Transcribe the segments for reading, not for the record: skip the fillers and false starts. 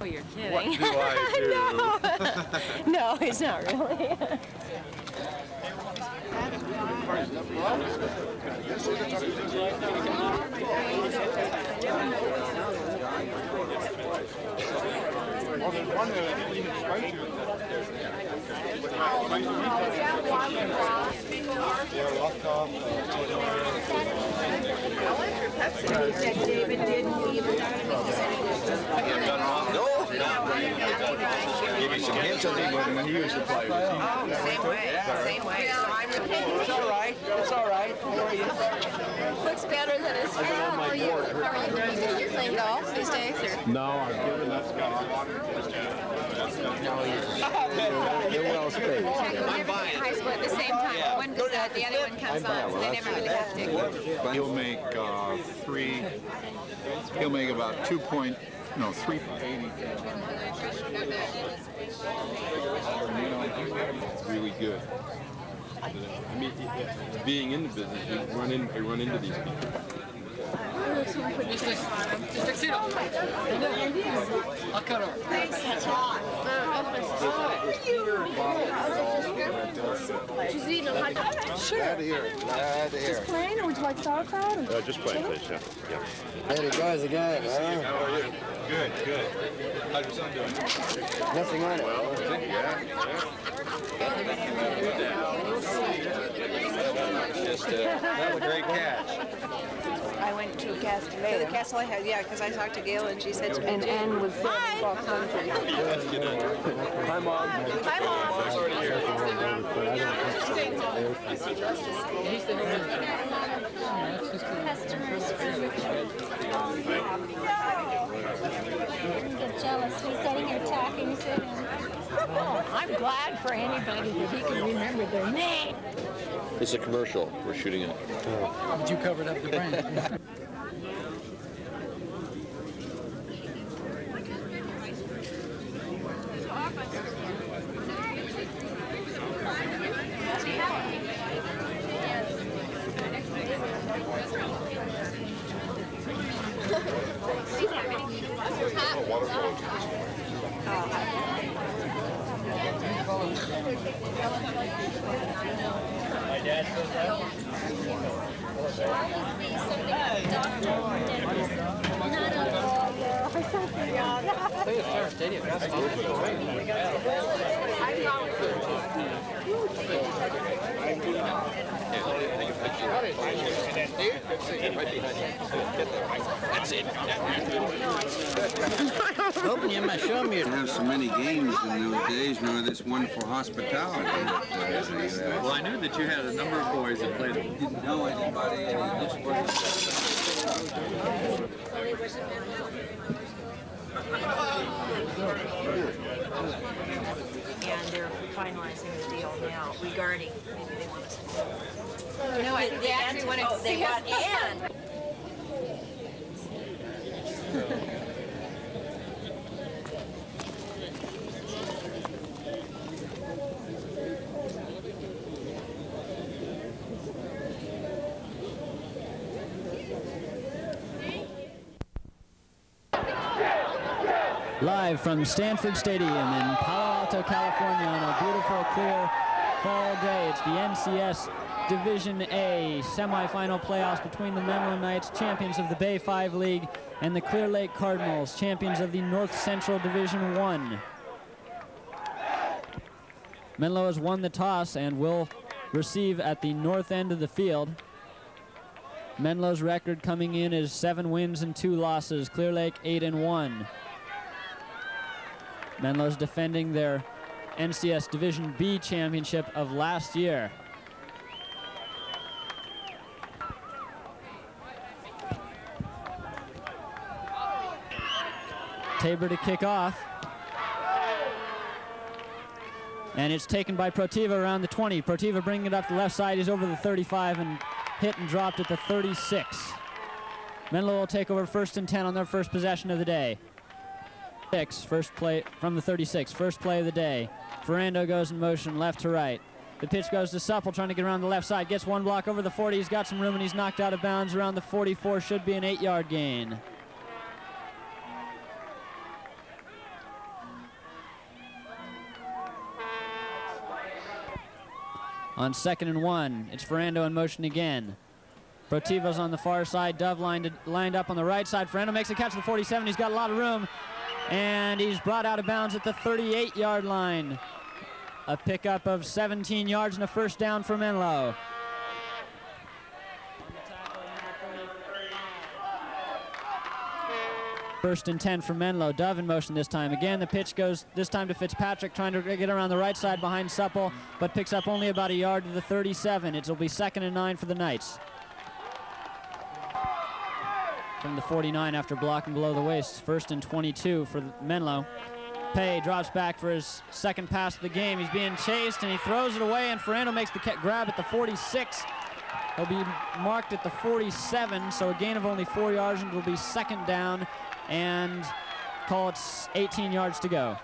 Oh, you're kidding. What do I do? No, he's not really. David didn't even Give me some hints on when you use the players. Oh, same way. It's all right. It's all right. How are you? Looks better than his How are you? You're playing golf these days, or? No, I'm giving that guy. You're well spaced. I'm buying. High school at the same time. Yeah. One does that, the other one comes on, so they never really have to. He'll make he'll make about 380. Really good. I mean, being in the business, you run into these people. I'll cut her. She's eating a hot dog. Sure. Glad to hear it. Glad to hear Just it. plain, or would you like sauerkraut? Just plain, please, yeah. There he goes again, huh? How are you? Good, good. How's your son doing? Nothing on it. Well, just another great catch. I went to Castellet. The Castellet, yeah, because I talked to Gail and she said to me, And Ann was hi. Hi, Mom. Hi, Mom. Customers from get jealous. We're sitting here talking, sitting. Oh, I'm glad for anybody that he can remember their name. It's a commercial we're shooting at. But you covered up the brand. Stanford Stadium. Hoping you might show me. Have so many games in those days, nor this wonderful hospitality. Well, I knew that you had a number of boys that played. Didn't know anybody, and it just wasn't. And they're finalizing the deal now regarding maybe they want us to. No, I think they actually want to see us. Ann. Live from Stanford Stadium in Palo Alto, California on a beautiful, clear fall day. It's the NCS Division A semifinal playoffs between the Menlo Knights, champions of the Bay 5 League, and the Clear Lake Cardinals, champions of the North Central Division 1. Menlo has won the toss and will receive at the north end of the field. Menlo's record coming in is 7 wins and 2 losses. Clear Lake 8-1. Menlo's defending their NCS Division B championship of last year. Tabor to kick off. And it's taken by Protiva around the 20. Protiva bringing it up the left side. He's over the 35 and hit and dropped at the 36. Menlo will take over 1st and 10 on their first possession of the day. First play from the 36, first play of the day. Ferrando goes in motion left to right. The pitch goes to Supple, trying to get around the left side. Gets one block over the 40. He's got some room and he's knocked out of bounds around the 44. Should be an 8-yard gain. On 2nd and 1, it's Ferrando in motion again. Protiva's on the far side. Dove lined up on the right side. Ferrando makes a catch at the 47. He's got a lot of room. And he's brought out of bounds at the 38-yard line. A pickup of 17 yards and a first down for Menlo. First and 10 for Menlo. Dove in motion this time. Again, the pitch goes this time to Fitzpatrick, trying to get around the right side behind Supple, but picks up only about a yard to the 37. It'll be 2nd and 9 for the Knights. From the 49 after blocking below the waist. 1st and 22 for Menlo. Pay drops back for his second pass of the game. He's being chased and he throws it away, and Ferrando makes the grab at the 46. He'll be marked at the 47, so a gain of only 4 yards, and it'll be 2nd down and call it 18 yards to go.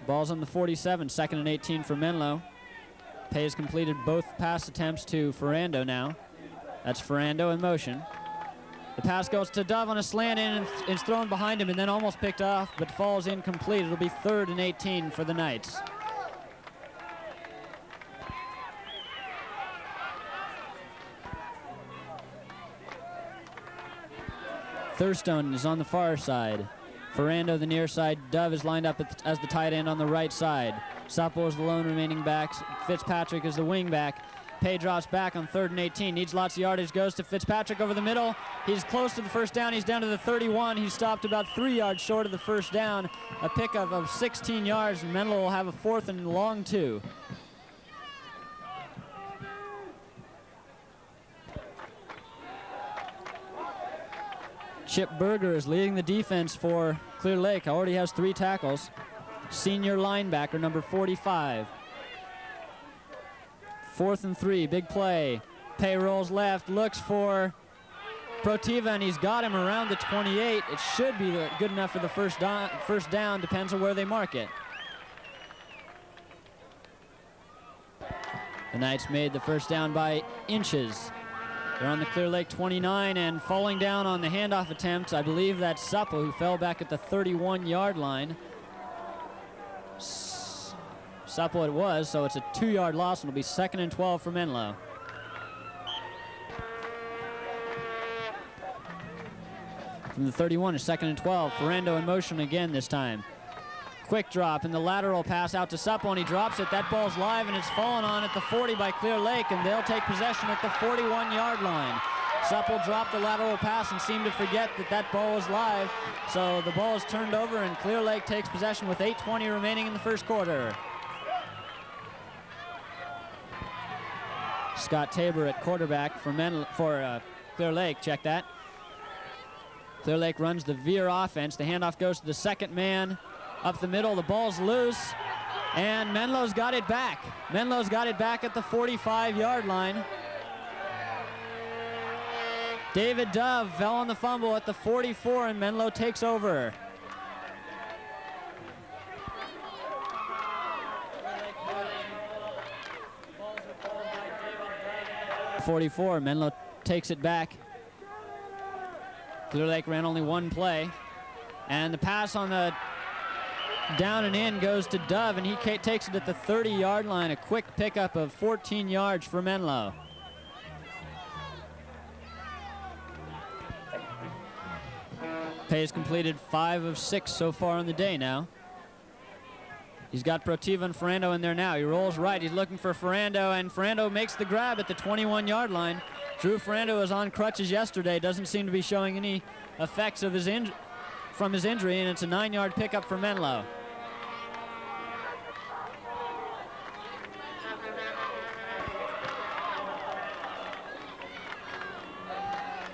Ball's on the 47, 2nd and 18 for Menlo. Pay has completed both pass attempts to Ferrando now. That's Ferrando in motion. The pass goes to Dove on a slant in and is thrown behind him and then almost picked off, but falls incomplete. It'll be 3rd and 18 for the Knights. Thurstone is on the far side. Ferrando the near side. Dove is lined up as the tight end on the right side. Supple is the lone remaining back. Fitzpatrick is the wing back. Pay drops back on 3rd and 18. Needs lots of yardage. Goes to Fitzpatrick over the middle. He's close to the first down. He's down to the 31. He stopped about 3 yards short of the first down. A pickup of 16 yards, and Menlo will have a 4th and long 2. Chip Berger is leading the defense for Clear Lake. Already has 3 tackles. Senior linebacker, number 45. 4th and 3, big play. Pay rolls left, looks for Protiva, and he's got him around the 28. It should be good enough for the first down, depends on where they mark it. The Knights made the first down by inches. They're on the Clear Lake 29, and falling down on the handoff attempt, I believe that's Supple, who fell back at the 31-yard line. Supple it was, so it's a 2-yard loss, and it'll be 2nd and 12 for Menlo. From the 31 to 2nd and 12, Ferrando in motion again this time. Quick drop and the lateral pass out to Supple, and he drops it. That ball's live, and it's fallen on at the 40 by Clear Lake, and they'll take possession at the 41-yard line. Supple dropped the lateral pass and seemed to forget that ball was live, so the ball is turned over, and Clear Lake takes possession with 8:20 remaining in the first quarter. Scott Tabor at quarterback for Clear Lake. Check that. Clear Lake runs the veer offense. The handoff goes to the second man up the middle. The ball's loose, and Menlo's got it back. Menlo's got it back at the 45-yard line. David Dove fell on the fumble at the 44, and Menlo takes over. 44, Menlo takes it back. Clear Lake ran only one play, and the pass on the down and in goes to Dove, and he takes it at the 30-yard line. A quick pickup of 14 yards for Menlo. Pay has completed 5 of 6 so far on the day now. He's got Protiva and Ferrando in there now. He rolls right. He's looking for Ferrando, and Ferrando makes the grab at the 21-yard line. Drew Ferrando was on crutches yesterday. Doesn't seem to be showing any effects of from his injury, and it's a 9-yard pickup for Menlo.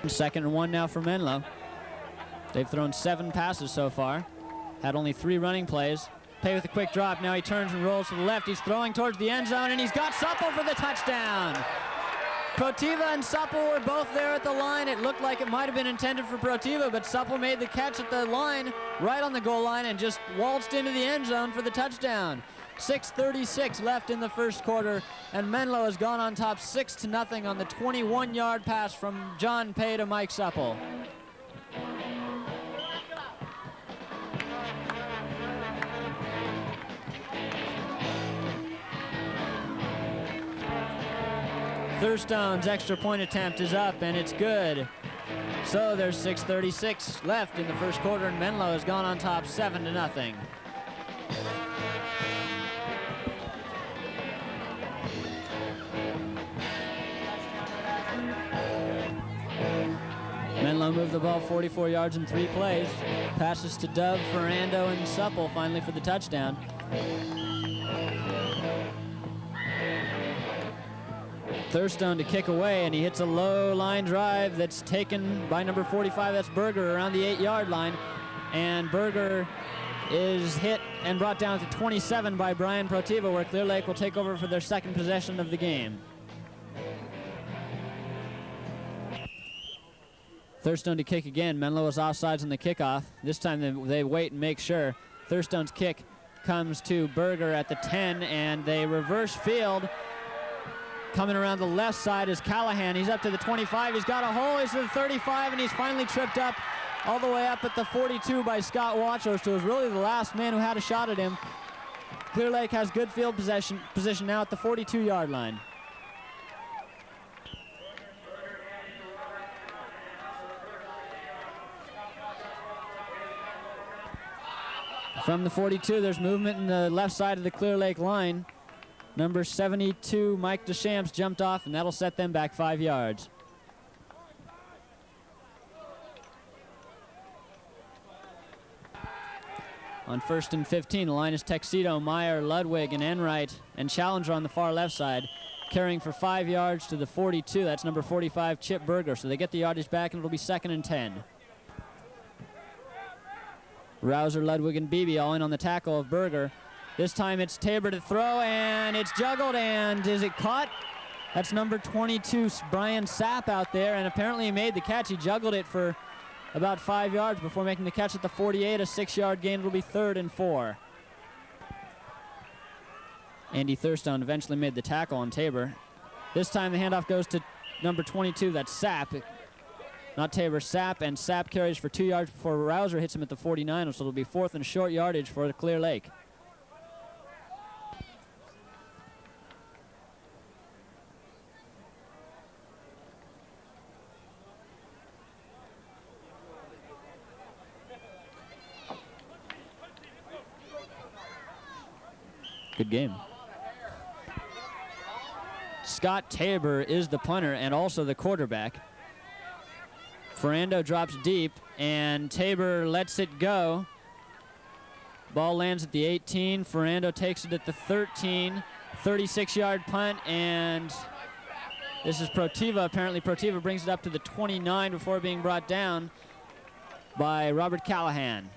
Second and 1 now for Menlo. They've thrown 7 passes so far. Had only 3 running plays. Pay with a quick drop. Now he turns and rolls to the left. He's throwing towards the end zone, and he's got Supple for the touchdown. Protiva and Supple were both there at the line. It looked like it might have been intended for Protiva, but Supple made the catch at the line, right on the goal line, and just waltzed into the end zone for the touchdown. 6:36 left in the first quarter, and Menlo has gone on top 6-0 on the 21-yard pass from John Pay to Mike Supple. Thurstone's extra point attempt is up, and it's good. So there's 6:36 left in the first quarter, and Menlo has gone on top 7-0. Menlo moved the ball 44 yards in 3 plays. Passes to Dove, Ferrando, and Supple finally for the touchdown. Thurstone to kick away, and he hits a low line drive that's taken by number 45, that's Berger, around the 8-yard line. And Berger is hit and brought down to 27 by Brian Protiva, where Clear Lake will take over for their second possession of the game. Thurstone to kick again. Menlo is offsides on the kickoff. This time they wait and make sure. Thurstone's kick comes to Berger at the 10, and they reverse field. Coming around the left side is Callahan. He's up to the 25. He's got a hole. He's to the 35, and he's finally tripped up all the way up at the 42 by Scott Watchhurst, who was really the last man who had a shot at him. Clear Lake has good field position now at the 42-yard line. From the 42, there's movement in the left side of the Clear Lake line. Number 72, Mike Deschamps, jumped off, and that'll set them back 5 yards. On 1st and 15, the line is Tuxedo, Meyer, Ludwig, and Enright, and Challenger on the far left side, carrying for 5 yards to the 42. That's number 45, Chip Berger. So they get the yardage back, and it'll be 2nd and 10. Rouser, Ludwig, and Beebe all in on the tackle of Berger. This time it's Tabor to throw, and it's juggled, and is it caught? That's number 22, Brian Sapp out there, and apparently he made the catch. He juggled it for about 5 yards before making the catch at the 48, a 6-yard gain. It'll be 3rd and 4. Andy Thurstone eventually made the tackle on Tabor. This time the handoff goes to number 22, that's Sapp. Not Tabor, Sapp, and Sapp carries for 2 yards before Rouser hits him at the 49, so it'll be 4th and short yardage for the Clear Lake. Good game. Scott Tabor is the punter and also the quarterback. Ferrando drops deep, and Tabor lets it go. Ball lands at the 18. Ferrando takes it at the 13. 36-yard punt, and this is Protiva. Apparently Protiva brings it up to the 29 before being brought down by Robert Callahan.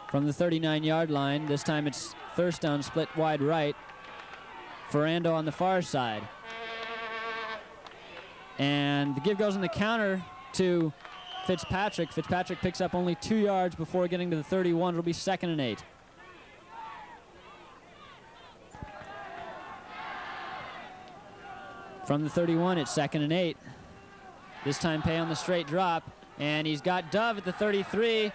From the 39-yard line, this time it's Thurstone split wide right. Ferrando on the far side. And the give goes on the counter to Fitzpatrick. Fitzpatrick picks up only 2 yards before getting to the 31. It'll be 2nd and 8. From the 31, it's 2nd and 8. This time Pay on the straight drop. And he's got Dove at the 33.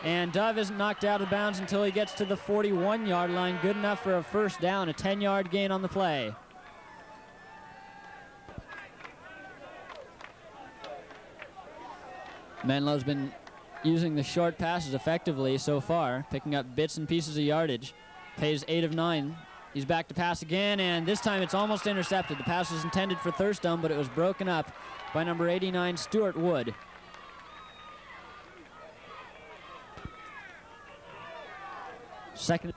And Dove isn't knocked out of bounds until he gets to the 41-yard line. Good enough for a first down, a 10-yard gain on the play. Menlo's been using the short passes effectively so far, picking up bits and pieces of yardage. Pays 8 of 9. He's back to pass again, and this time it's almost intercepted. The pass was intended for Thurstone, but it was broken up by number 89, Stuart Wood. Second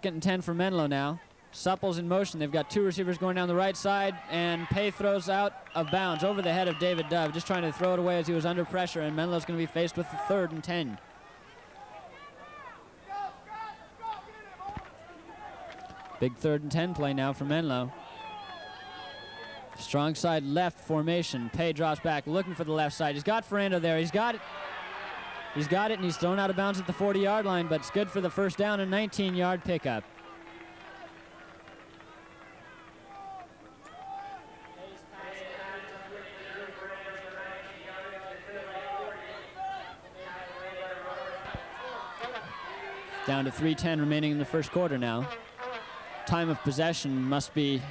and 10 for Menlo now. Supple's in motion. They've got 2 receivers going down the right side, and Pay throws out of bounds over the head of David Dove, just trying to throw it away as he was under pressure, and Menlo's going to be faced with the 3rd and 10. Big 3rd and 10 play now for Menlo. Strong side left formation. Pay drops back, looking for the left side. He's got Ferrando there. He's got it. He's got it, and he's thrown out of bounds at the 40-yard line, but it's good for the first down, a 19-yard pickup. Down to 3:10 remaining in the first quarter now. time of possession must be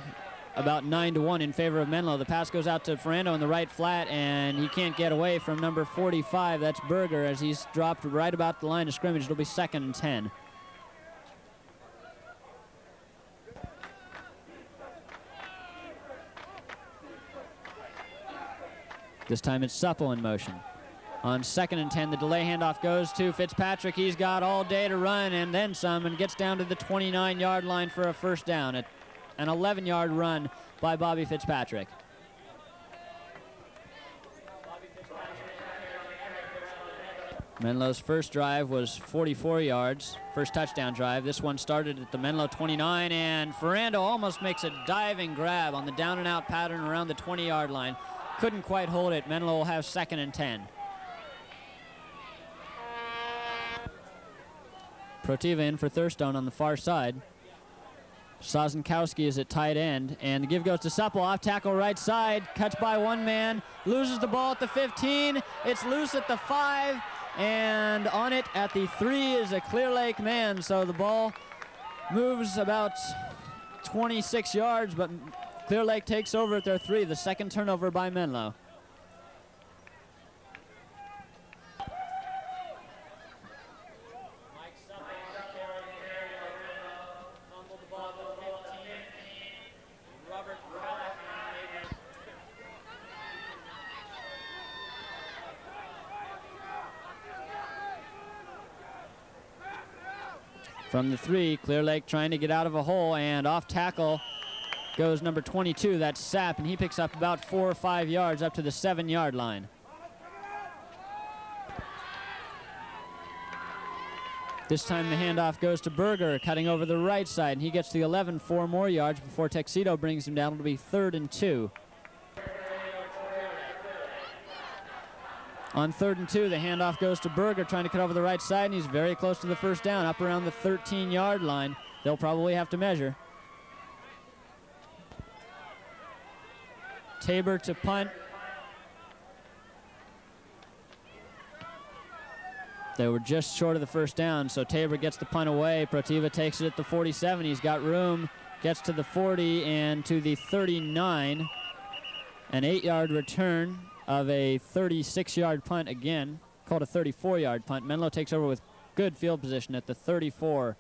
about 9-1 in favor of Menlo. The pass goes out to Ferrando in the right flat, and he can't get away from number 45. That's Berger, as he's dropped right about the line of scrimmage. It'll be 2nd and 10. This time it's Supple in motion. On 2nd and 10, the delay handoff goes to Fitzpatrick. He's got all day to run and then some, and gets down to the 29-yard line for a first down. An 11-yard run by Bobby Fitzpatrick. Menlo's first drive was 44 yards, first touchdown drive. This one started at the Menlo 29, and Ferrando almost makes a diving grab on the down-and-out pattern around the 20-yard line. Couldn't quite hold it. Menlo will have 2nd and 10. Protiva in for Thurstone on the far side. Sozenkowski is at tight end, and the give goes to Supple, off tackle right side, cuts by one man, loses the ball at the 15, it's loose at the 5, and on it at the 3 is a Clear Lake man, so the ball moves about 26 yards, but Clear Lake takes over at their 3, the second turnover by Menlo. From the 3, Clear Lake trying to get out of a hole, and off tackle goes number 22, that's Sapp, and he picks up about 4 or 5 yards up to the 7-yard line. This time the handoff goes to Berger, cutting over the right side, and he gets to the 11, 4 more yards before Tuxedo brings him down. It'll be 3rd and 2. On 3rd and 2, the handoff goes to Berger, trying to cut over the right side, and he's very close to the first down, up around the 13-yard line. They'll probably have to measure. Tabor to punt. They were just short of the first down, so Tabor gets the punt away. Protiva takes it at the 47. He's got room, gets to the 40 and to the 39. An 8-yard return of a 36-yard punt again, called a 34-yard punt. Menlo takes over with good field position at the 34.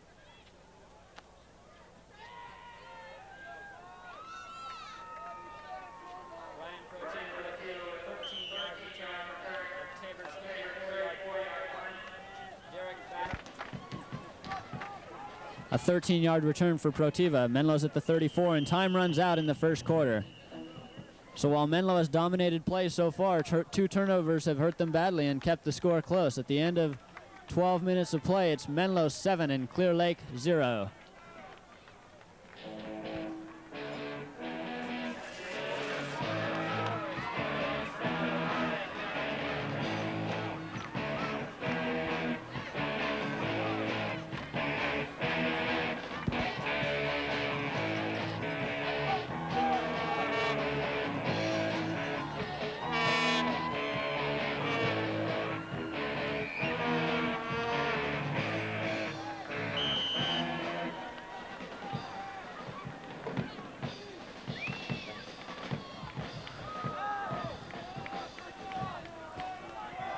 A 13-yard return for Protiva. Menlo's at the 34, and time runs out in the first quarter. So while Menlo has dominated play so far, 2 turnovers have hurt them badly and kept the score close. At the end of 12 minutes of play, it's Menlo 7 and Clear Lake 0.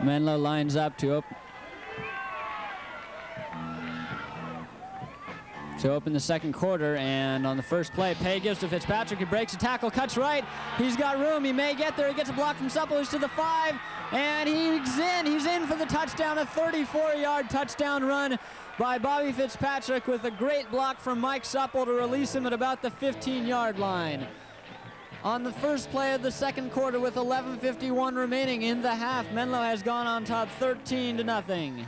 Menlo lines up to open the second quarter, and on the first play, Pay gives to Fitzpatrick. He breaks a tackle, cuts right. He's got room. He may get there. He gets a block from Supple. He's to the 5, and he's in. He's in for the touchdown, a 34-yard touchdown run by Bobby Fitzpatrick with a great block from Mike Supple to release him at about the 15-yard line. On the first play of the second quarter with 11:51 remaining in the half, Menlo has gone on top 13-0.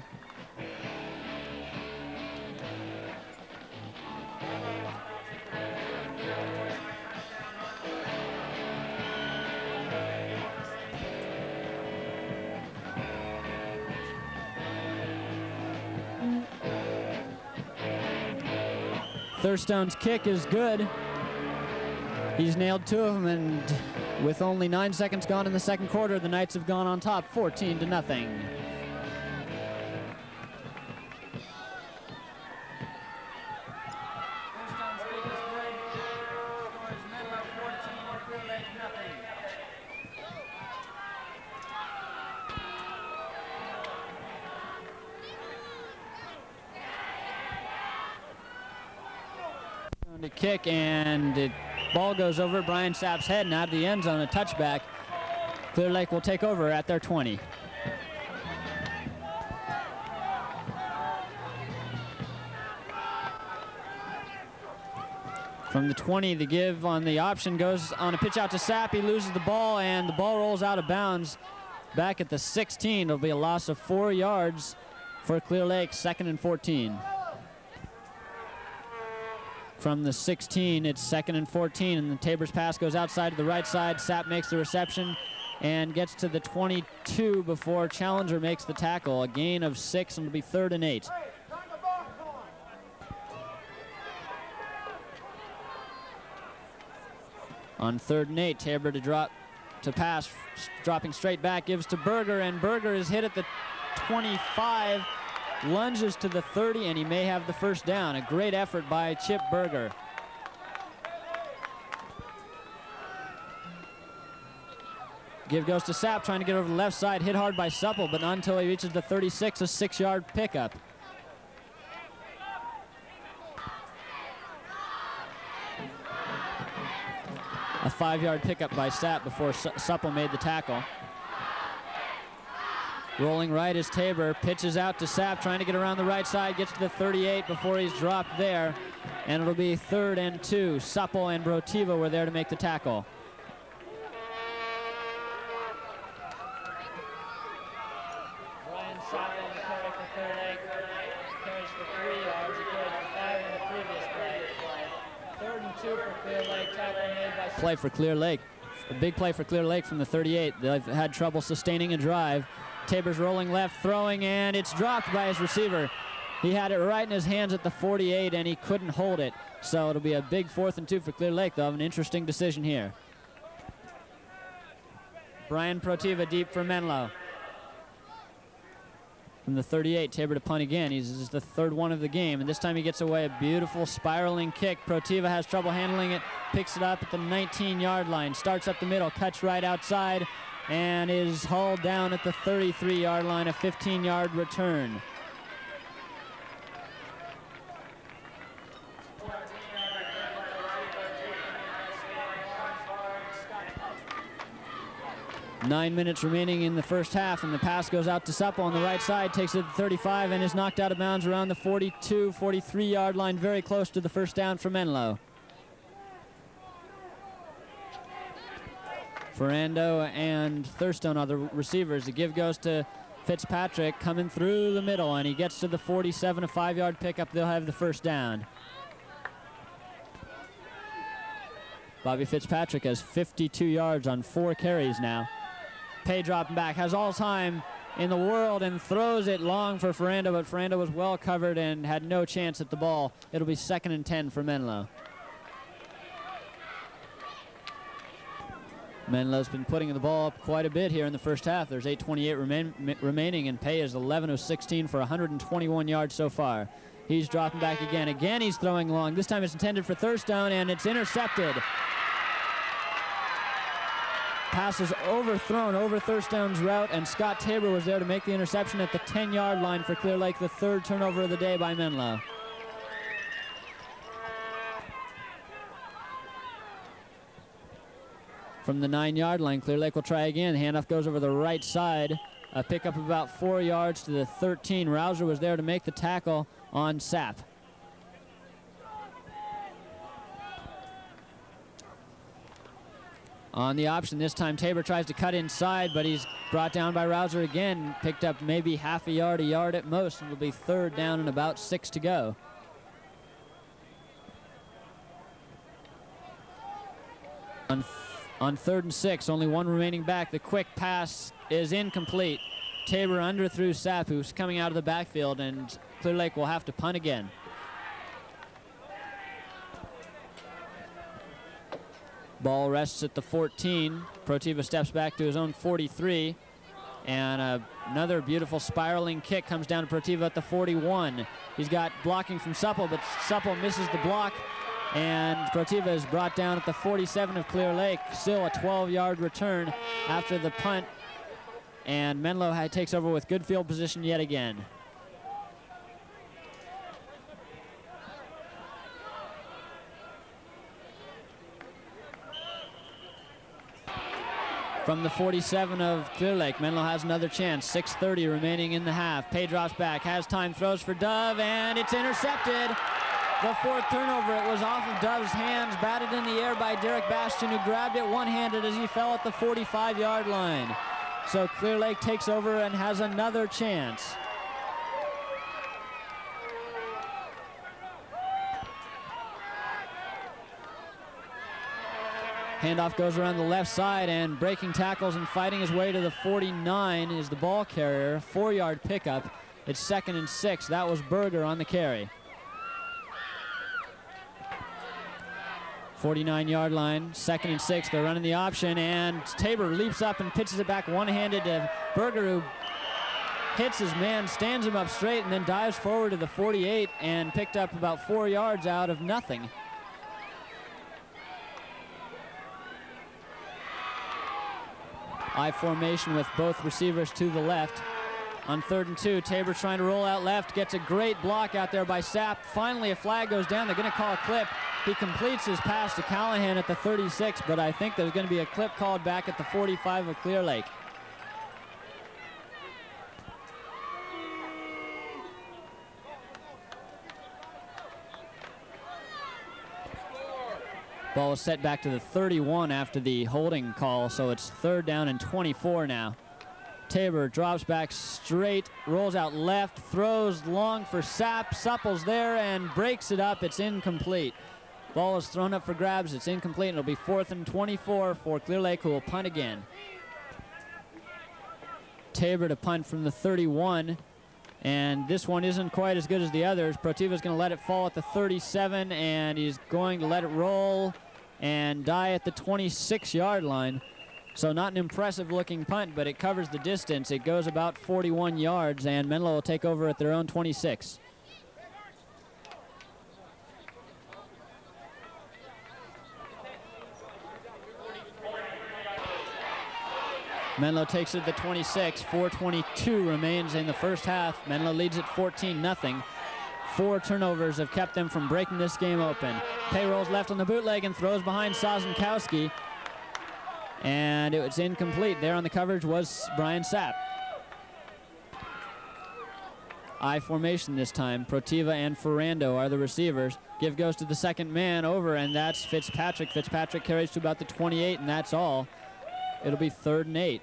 Thurstone's kick is good. He's nailed 2 of them, and with only 9 seconds gone in the second quarter, the Knights have gone on top 14-0. kick, and the ball goes over Brian Sapp's head and out of the end zone, a touchback. Clear Lake will take over at their 20. From the 20, the give on the option goes on a pitch out to Sapp. He loses the ball, and the ball rolls out of bounds back at the 16. It'll be a loss of 4 yards for Clear Lake, 2nd and 14. From the 16, it's 2nd and 14, and the Tabor's pass goes outside to the right side. Sapp makes the reception and gets to the 22 before Challenger makes the tackle. A gain of 6, and it'll be 3rd and 8. On 3rd and 8, Tabor to pass, dropping straight back, gives to Berger, and Berger is hit at the 25, lunges to the 30, and he may have the first down. A great effort by Chip Berger. Give goes to Sapp, trying to get over the left side, hit hard by Supple, but not until he reaches the 36, a 6-yard pickup. A 5-yard pickup by Sapp before Supple made the tackle. Rolling right is Tabor, pitches out to Sapp, trying to get around the right side, gets to the 38 before he's dropped there, and it'll be 3rd and 2. Supple and Brotiva were there to make the tackle. Brian Supple carry for Clear Lake, carries for 3 yards, he carried for 5 in the previous play. 3rd and 2 for Clear Lake, tackle made by play for Clear Lake. A big play for Clear Lake from the 38. They've had trouble sustaining a drive. Tabor's rolling left, throwing, and it's dropped by his receiver. He had it right in his hands at the 48, and he couldn't hold it. So it'll be a big 4th and 2 for Clear Lake. They'll have an interesting decision here. Brian Protiva deep for Menlo. From the 38, Tabor to punt again. This is the 3rd one of the game, and this time he gets away. A beautiful spiraling kick. Protiva has trouble handling it, picks it up at the 19-yard line, starts up the middle, cuts right outside, and is hauled down at the 33-yard line, a 15-yard return. Nine minutes remaining in the first half, and the pass goes out to Supple on the right side, takes it to the 35, and is knocked out of bounds around the 42, 43-yard line, very close to the first down for Menlo. Ferrando and Thurstone are the receivers. The give goes to Fitzpatrick coming through the middle, and he gets to the 47, a 5-yard pickup. They'll have the first down. Bobby Fitzpatrick has 52 yards on 4 carries now. Pay dropping back, has all time in the world and throws it long for Ferrando, but Ferrando was well covered and had no chance at the ball. It'll be 2nd and 10 for Menlo. Menlo's been putting the ball up quite a bit here in the first half. There's 8:28 remaining, and Pay is 11 of 16 for 121 yards so far. He's dropping back again. Again, he's throwing long. This time it's intended for Thurstone, and it's intercepted. Pass is overthrown over Thurstone's route, and Scott Tabor was there to make the interception at the 10-yard line for Clear Lake, the 3rd turnover of the day by Menlo. From the 9-yard line, Clear Lake will try again. Handoff goes over the right side. A pickup of about 4 yards to the 13. Rouser was there to make the tackle on Sapp. On the option this time, Tabor tries to cut inside, but he's brought down by Rouser again. Picked up maybe half a yard at most, and it'll be 3rd down and about 6 to go. On 3rd and 6, only 1 remaining back. The quick pass is incomplete. Tabor underthrew Sapp, who's coming out of the backfield, and Clear Lake will have to punt again. Ball rests at the 14. Protiva steps back to his own 43. And another beautiful spiraling kick comes down to Protiva at the 41. He's got blocking from Supple, but Supple misses the block. And Protiva is brought down at the 47 of Clear Lake. Still a 12-yard return after the punt. And Menlo takes over with good field position yet again. From the 47 of Clear Lake, Menlo has another chance. 6:30 remaining in the half. Pay drops back, has time, throws for Dove, and it's intercepted. The fourth turnover, it was off of Dove's hands, batted in the air by Derek Bastian, who grabbed it one-handed as he fell at the 45-yard line. So Clear Lake takes over and has another chance. Handoff goes around the left side, and breaking tackles and fighting his way to the 49 is the ball carrier. 4-yard pickup. It's 2nd and 6. That was Berger on the carry. 49-yard line, 2nd and 6. They're running the option, and Tabor leaps up and pitches it back one-handed to Berger, who hits his man, stands him up straight, and then dives forward to the 48 and picked up about 4 yards out of nothing. I formation with both receivers to the left. On 3rd and 2, Tabor trying to roll out left, gets a great block out there by Sapp. Finally, a flag goes down. They're going to call a clip. He completes his pass to Callahan at the 36, but I think there's going to be a clip called back at the 45 of Clear Lake. Ball is set back to the 31 after the holding call, so it's 3rd down and 24 now. Tabor drops back straight, rolls out left, throws long for Sapp. Supple's there and breaks it up. It's incomplete. Ball is thrown up for grabs. It's incomplete, and it'll be 4th and 24 for Clear Lake, who will punt again. Tabor to punt from the 31. And this one isn't quite as good as the others. Protiva's going to let it fall at the 37, and he's going to let it roll and die at the 26-yard line. So not an impressive looking punt, but it covers the distance. It goes about 41 yards, and Menlo will take over at their own 26. Menlo takes it to the 26. 4:22 remains in the first half. Menlo leads at 14-0. 4 turnovers have kept them from breaking this game open. Pay rolls left on the bootleg and throws behind Sosnkowski. And it was incomplete. There on the coverage was Brian Sapp. I formation this time. Protiva and Ferrando are the receivers. Give goes to the second man over, and that's Fitzpatrick. Fitzpatrick carries to about the 28, and that's all. It'll be 3rd and 8.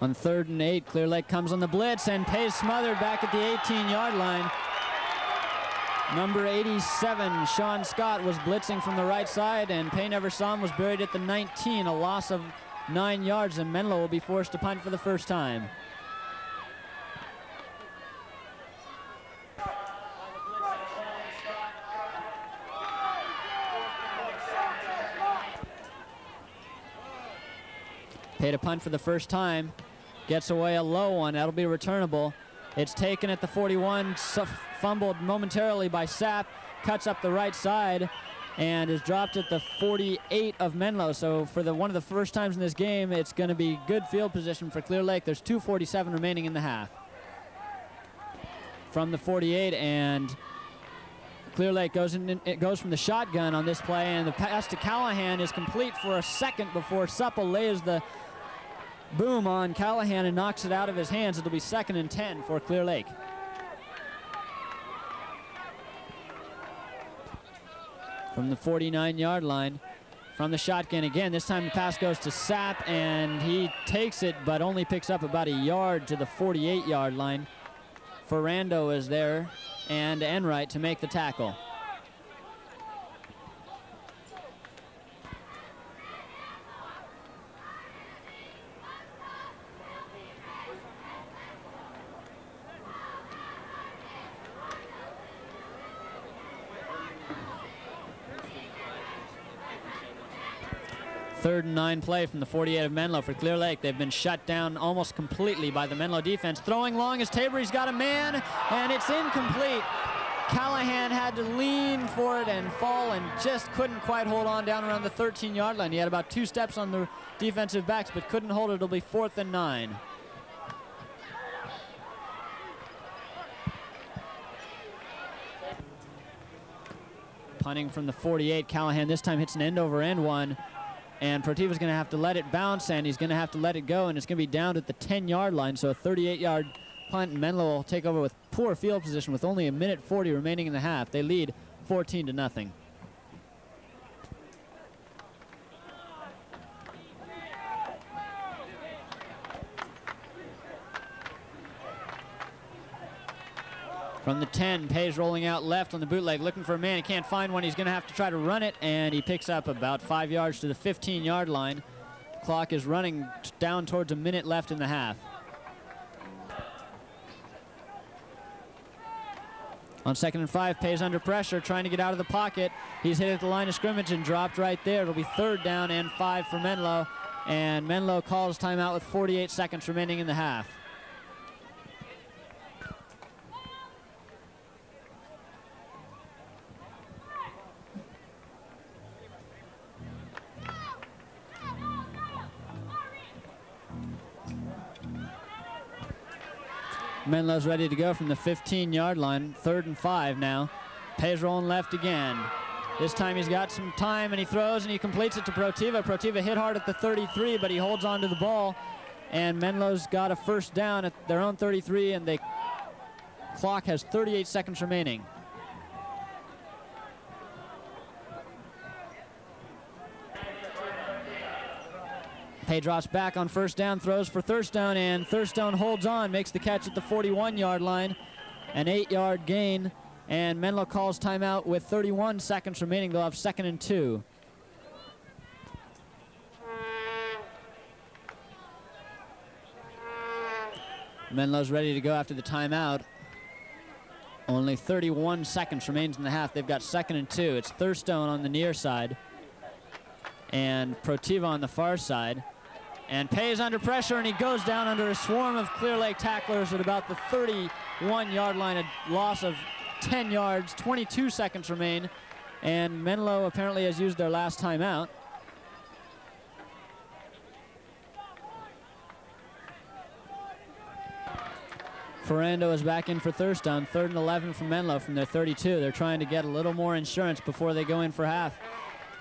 On 3rd and 8, Clear Lake comes on the blitz, and Pay's smothered back at the 18-yard line. Number 87, Sean Scott, was blitzing from the right side, and Pay never saw him, was buried at the 19, a loss of 9 yards, and Menlo will be forced to punt for the first time. Pay to punt for the first time. Gets away a low one. That'll be returnable. It's taken at the 41, fumbled momentarily by Sapp, cuts up the right side, and is dropped at the 48 of Menlo. So for one of the first times in this game, it's going to be good field position for Clear Lake. There's 2:47 remaining in the half. From the 48, and Clear Lake goes from the shotgun on this play, and the pass to Callahan is complete for a second before Supple lays the boom on Callahan and knocks it out of his hands. It'll be 2nd and 10 for Clear Lake. From the 49-yard line, from the shotgun again. This time the pass goes to Sapp, and he takes it, but only picks up about a yard to the 48-yard line. Ferrando is there, and Enright to make the tackle. Third and 9 play from the 48 of Menlo for Clear Lake. They've been shut down almost completely by the Menlo defense. Throwing long is Tabor. He's got a man, and it's incomplete. Callahan had to lean for it and fall and just couldn't quite hold on down around the 13-yard line. He had about 2 steps on the defensive backs, but couldn't hold it. It'll be 4th and 9. Punting from the 48, Callahan this time hits an end-over-end one, and Protiva's going to have to let it bounce, and he's going to have to let it go, and it's going to be down at the 10-yard line, so a 38-yard punt, and Menlo will take over with poor field position with only a minute 40 remaining in the half. They lead 14-0. From the 10, Pay's rolling out left on the bootleg, looking for a man. He can't find one. He's going to have to try to run it, and he picks up about 5 yards to the 15-yard line. Clock is running down towards a minute left in the half. On 2nd and 5, Pay's under pressure, trying to get out of the pocket. He's hit at the line of scrimmage and dropped right there. It'll be 3rd down and 5 for Menlo, and Menlo calls timeout with 48 seconds remaining in the half. Menlo's ready to go from the 15-yard line. 3rd and 5 now. Pay's rolling left again. This time he's got some time, and he throws, and he completes it to Protiva. Protiva hit hard at the 33, but he holds on to the ball. And Menlo's got a 1st down at their own 33, and the clock has 38 seconds remaining. Pay drops back on 1st down, throws for Thurstone, and Thurstone holds on, makes the catch at the 41-yard line. An 8-yard gain, and Menlo calls timeout with 31 seconds remaining. They'll have 2nd and 2. Menlo's ready to go after the timeout. Only 31 seconds remains in the half. They've got 2nd and 2. It's Thurstone on the near side and Protiva on the far side. And Pay is under pressure, and he goes down under a swarm of Clear Lake tacklers at about the 31-yard line, a loss of 10 yards. 22 seconds remain, and Menlo apparently has used their last timeout. Ferrando is back in for Thurstone. 3rd and 11 from Menlo from their 32. They're trying to get a little more insurance before they go in for half.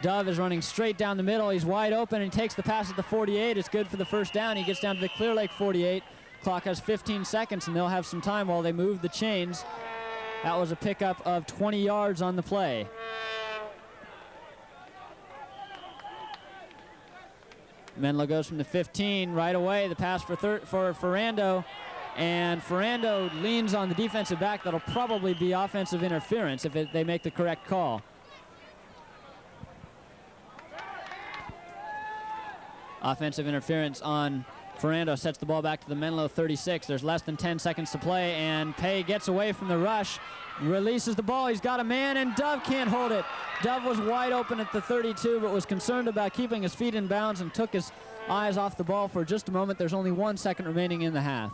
Dove is running straight down the middle. He's wide open, and he takes the pass at the 48. It's good for the 1st down. He gets down to the Clear Lake 48. Clock has 15 seconds, and they'll have some time while they move the chains. That was a pickup of 20 yards on the play. Menlo goes from the 15 right away. The pass for Ferrando, and Ferrando leans on the defensive back. That'll probably be offensive interference if they make the correct call. Offensive interference on Ferrando, sets the ball back to the Menlo 36. There's less than 10 seconds to play, and Pay gets away from the rush, releases the ball. He's got a man, and Dove can't hold it. Dove was wide open at the 32, but was concerned about keeping his feet in bounds and took his eyes off the ball for just a moment. There's only 1 second remaining in the half.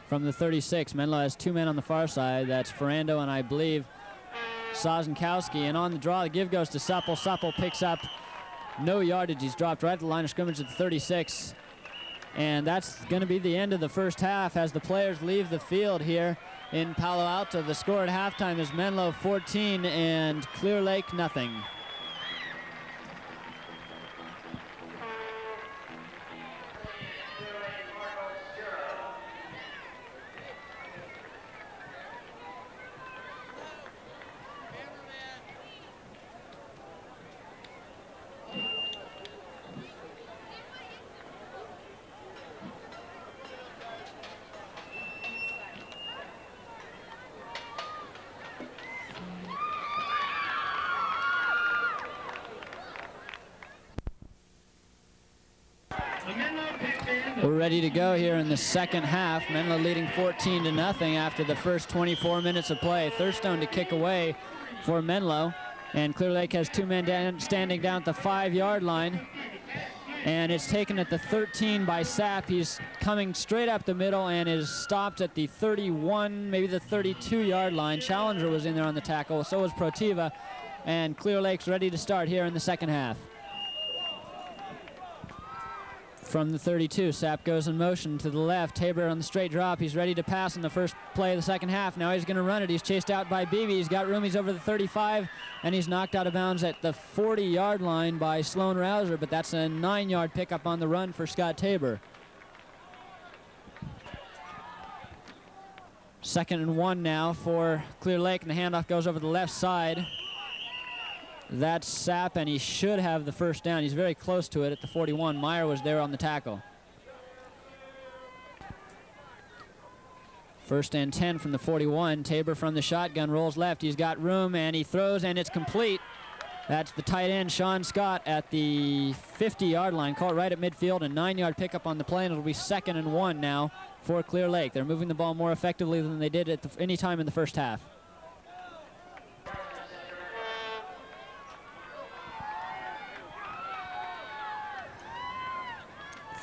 From the 36, Menlo has 2 men on the far side. That's Ferrando and I believe Sozenkowski, and on the draw, the give goes to Supple. Supple picks up no yardage. He's dropped right at the line of scrimmage at the 36. And that's going to be the end of the 1st half as the players leave the field here in Palo Alto. The score at halftime is Menlo 14 and Clear Lake nothing. We're ready to go here in the 2nd half. Menlo leading 14-0 after the first 24 minutes of play. Thurstone to kick away for Menlo, and Clear Lake has 2 men standing down at the 5-yard line, and it's taken at the 13 by Sapp. He's coming straight up the middle and is stopped at the 31, maybe the 32-yard line. Challenger was in there on the tackle, so was Protiva, and Clear Lake's ready to start here in the 2nd half. From the 32, Sapp goes in motion to the left. Tabor on the straight drop. He's ready to pass in the first play of the second half. Now he's going to run it. He's chased out by Beebe. He's got room. He's over the 35, and he's knocked out of bounds at the 40-yard line by Sloan Rouser, but that's a 9-yard pickup on the run for Scott Tabor. 2nd and 1 now for Clear Lake, and the handoff goes over the left side. That's Sapp, and he should have the first down. He's very close to it at the 41. Meyer was there on the tackle. 1st and 10 from the 41. Tabor from the shotgun rolls left. He's got room, and he throws, and it's complete. That's the tight end, Sean Scott, at the 50-yard line. Caught right at midfield, a 9-yard pickup on the play, and it'll be 2nd and 1 now for Clear Lake. They're moving the ball more effectively than they did at any time in the first half.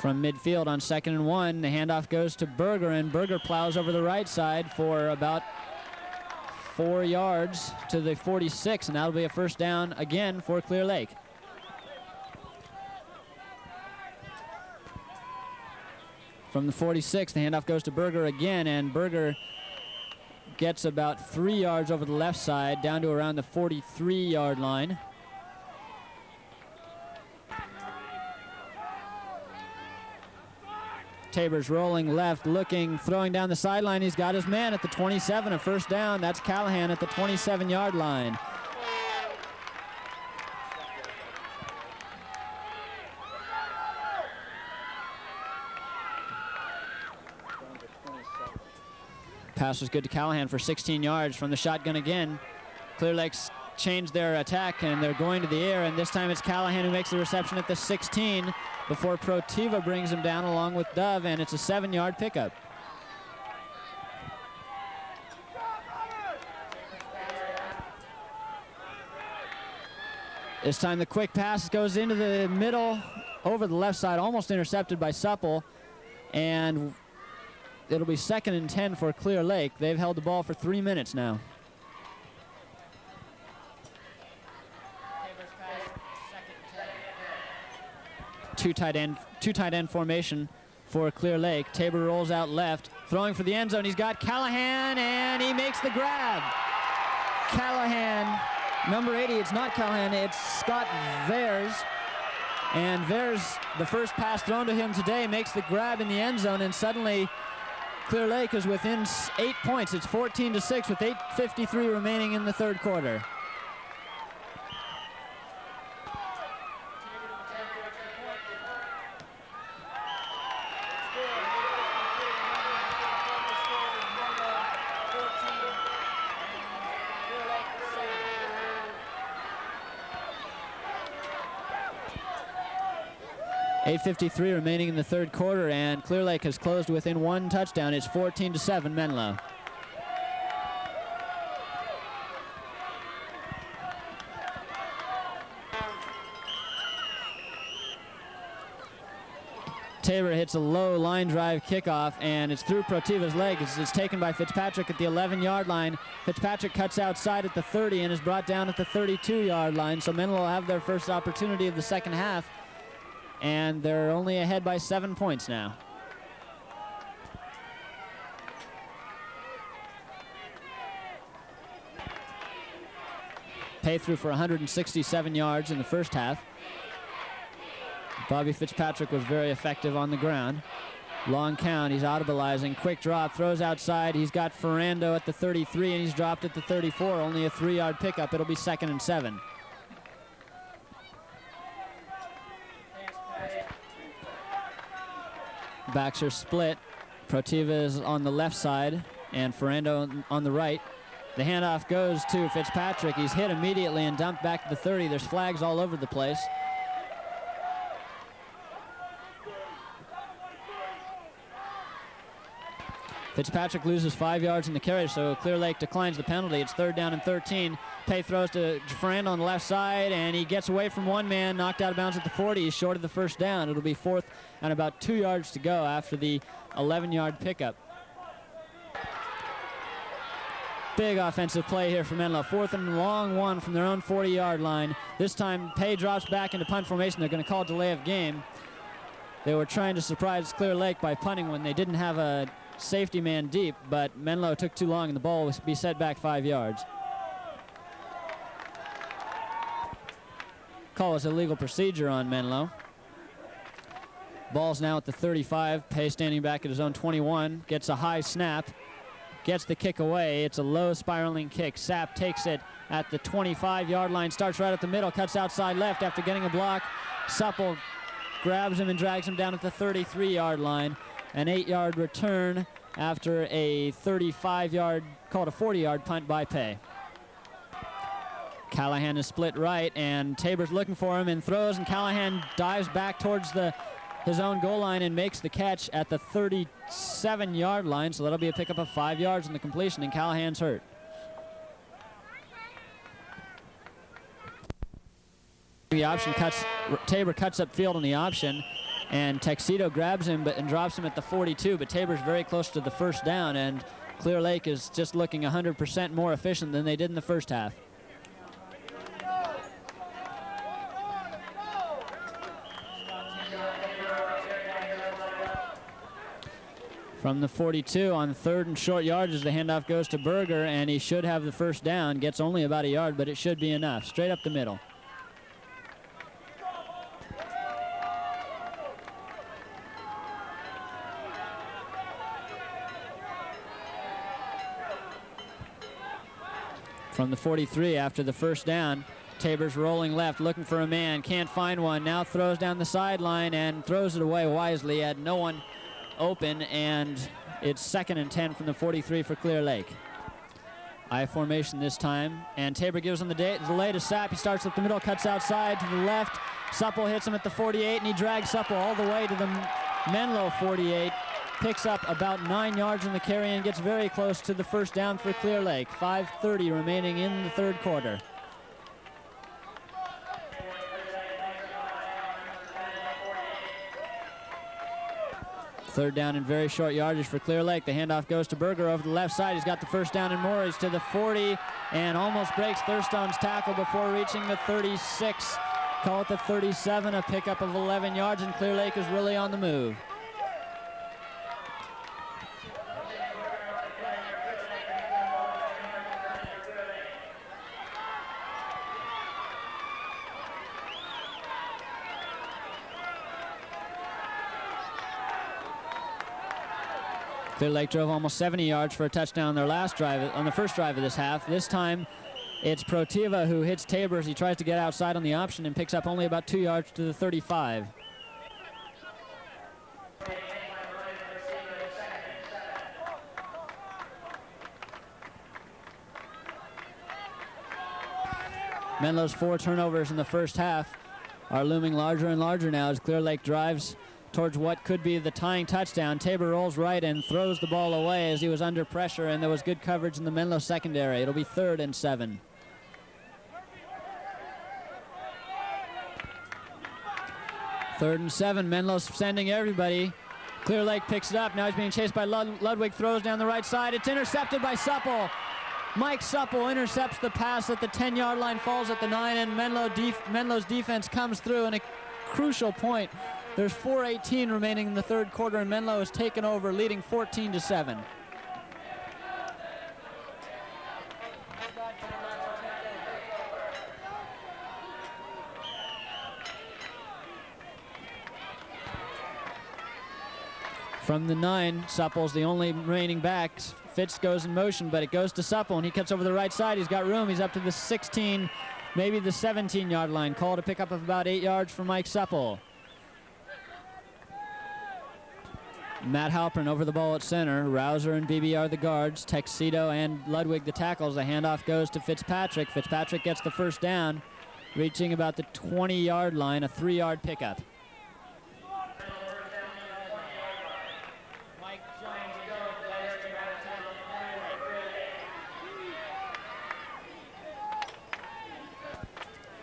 From midfield on 2nd and 1, the handoff goes to Berger, and Berger plows over the right side for about 4 yards to the 46, and that'll be a first down again for Clear Lake. From the 46, the handoff goes to Berger again, and Berger gets about 3 yards over the left side down to around the 43-yard line. Tabor's rolling left, looking, throwing down the sideline. He's got his man at the 27, a first down. That's Callahan at the 27-yard line. Pass was good to Callahan for 16 yards from the shotgun again. Clear Lake's changed their attack, and they're going to the air, and this time it's Callahan who makes the reception at the 16 before Protiva brings him down along with Dove, and it's a 7-yard pickup. This time the quick pass goes into the middle, over the left side, almost intercepted by Supple, and it'll be 2nd and 10 for Clear Lake. They've held the ball for 3 minutes now. Two tight end formation for Clear Lake. Tabor rolls out left, throwing for the end zone. He's got Callahan, and he makes the grab. Callahan, number 80, it's not Callahan, it's Scott Vares. And Vares, the first pass thrown to him today, makes the grab in the end zone, and suddenly Clear Lake is within 8 points. It's 14-6 with 8:53 remaining in the third quarter. .8:53 remaining in the third quarter, and Clear Lake has closed within 1 touchdown. It's 14-7 Menlo. Tabor hits a low line drive kickoff, and it's through Protiva's legs. It's taken by Fitzpatrick at the 11-yard line. Fitzpatrick cuts outside at the 30 and is brought down at the 32-yard line, so Menlo will have their first opportunity of the second half. And they're only ahead by 7 points now. Pay through for 167 yards in the first half. Bobby Fitzpatrick was very effective on the ground. Long count, he's audibilizing, quick drop, throws outside. He's got Ferrando at the 33, and he's dropped at the 34, only a 3-yard pickup. It'll be 2nd and 7. Backs are split. Protiva is on the left side and Ferrando on the right. The handoff goes to Fitzpatrick. He's hit immediately and dumped back to the 30. There's flags all over the place. Fitzpatrick loses 5 yards in the carry, so Clear Lake declines the penalty. It's 3rd down and 13. Pay throws to Ferrando on the left side, and he gets away from one man, knocked out of bounds at the 40. He's short of the first down. It'll be 4th and about 2 yards to go after the 11-yard pickup. Big offensive play here for Menlo. 4th and long one from their own 40-yard line. This time, Pay drops back into punt formation. They're going to call delay of game. They were trying to surprise Clear Lake by punting when they didn't have a safety man deep, but Menlo took too long and the ball was be set back 5 yards. Call was illegal procedure on Menlo. Ball's now at the 35. Pay standing back at his own 21. Gets a high snap. Gets the kick away. It's a low spiraling kick. Sapp takes it at the 25-yard line. Starts right up the middle. Cuts outside left after getting a block. Supple grabs him and drags him down at the 33-yard line. An 8-yard return after a 35-yard, called a 40-yard punt by Pay. Callahan is split right, and Tabor's looking for him and throws, and Callahan dives back towards his own goal line and makes the catch at the 37-yard line, so that'll be a pickup of 5 yards on the completion, and Callahan's hurt. The option Tabor cuts upfield on the option, and Tuxedo grabs him and drops him at the 42, but Tabor's very close to the first down, and Clear Lake is just looking 100% more efficient than they did in the first half. From the 42 on 3rd and short yardage, the handoff goes to Berger, and he should have the first down. Gets only about a yard, but it should be enough. Straight up the middle. From the 43 after the first down, Tabor's rolling left, looking for a man, can't find one. Now throws down the sideline and throws it away wisely. Had no one open, and it's 2nd and 10 from the 43 for Clear Lake. I formation this time, and Tabor gives him the delay to Sapp. He starts up the middle, cuts outside to the left. Supple hits him at the 48, and he drags Supple all the way to the Menlo 48. Picks up about 9 yards in the carry and gets very close to the first down for Clear Lake. 5:30 remaining in the 3rd quarter. Third down and very short yardage for Clear Lake. The handoff goes to Berger over the left side. He's got the first down and more. He's to the 40 and almost breaks Thurstone's tackle before reaching the 36. Call it the 37, a pickup of 11 yards, and Clear Lake is really on the move. Clear Lake drove almost 70 yards for a touchdown on their last drive, on the first drive of this half. This time, it's Protiva who hits Tabor as he tries to get outside on the option and picks up only about 2 yards to the 35. Menlo's 4 turnovers in the first half are looming larger and larger now as Clear Lake drives towards what could be the tying touchdown. Tabor rolls right and throws the ball away as he was under pressure, and there was good coverage in the Menlo secondary. It'll be 3rd and 7. Third and 7, Menlo's sending everybody. Clear Lake picks it up. Now he's being chased by Ludwig, throws down the right side. It's intercepted by Supple. Mike Supple intercepts the pass at the 10-yard line, falls at the 9, and Menlo's defense comes through in a crucial point. There's 4:18 remaining in the 3rd quarter, and Menlo has taken over, leading 14-7. From the 9, Supple's the only remaining back. Fitz goes in motion, but it goes to Supple, and he cuts over the right side. He's got room. He's up to the 16, maybe the 17-yard line. Call to pick up of about 8 yards for Mike Supple. Matt Halpern over the ball at center. Rouser and Beebe are the guards. Tuxedo and Ludwig the tackles. The handoff goes to Fitzpatrick. Fitzpatrick gets the first down, reaching about the 20-yard line, a 3-yard pickup.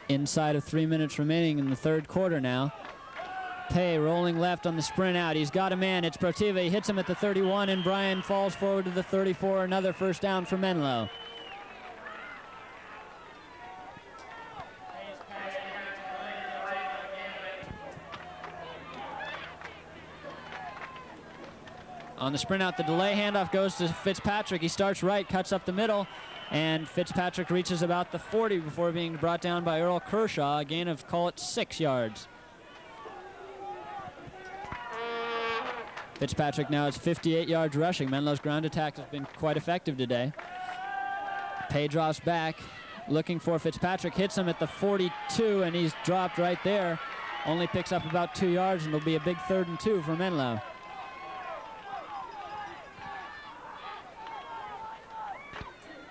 Inside of 3 minutes remaining in the 3rd quarter now. Pay rolling left on the sprint out. He's got a man. It's Protiva. He hits him at the 31, and Bryan falls forward to the 34. Another first down for Menlo. On the sprint out, the delay handoff goes to Fitzpatrick. He starts right, cuts up the middle, and Fitzpatrick reaches about the 40 before being brought down by Earl Kershaw, a gain of, call it, 6 yards. Fitzpatrick now has 58 yards rushing. Menlo's ground attack has been quite effective today. Pay drops back, looking for Fitzpatrick, hits him at the 42, and he's dropped right there. Only picks up about 2 yards, and it'll be a big 3rd and 2 for Menlo.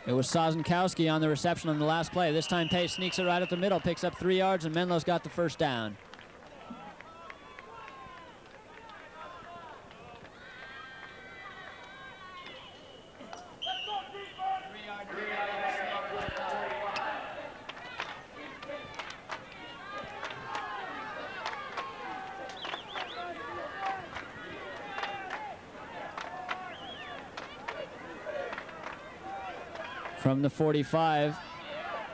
It was Sozenkowski on the reception on the last play. This time Pay sneaks it right up the middle, picks up 3 yards, and Menlo's got the first down. From the 45,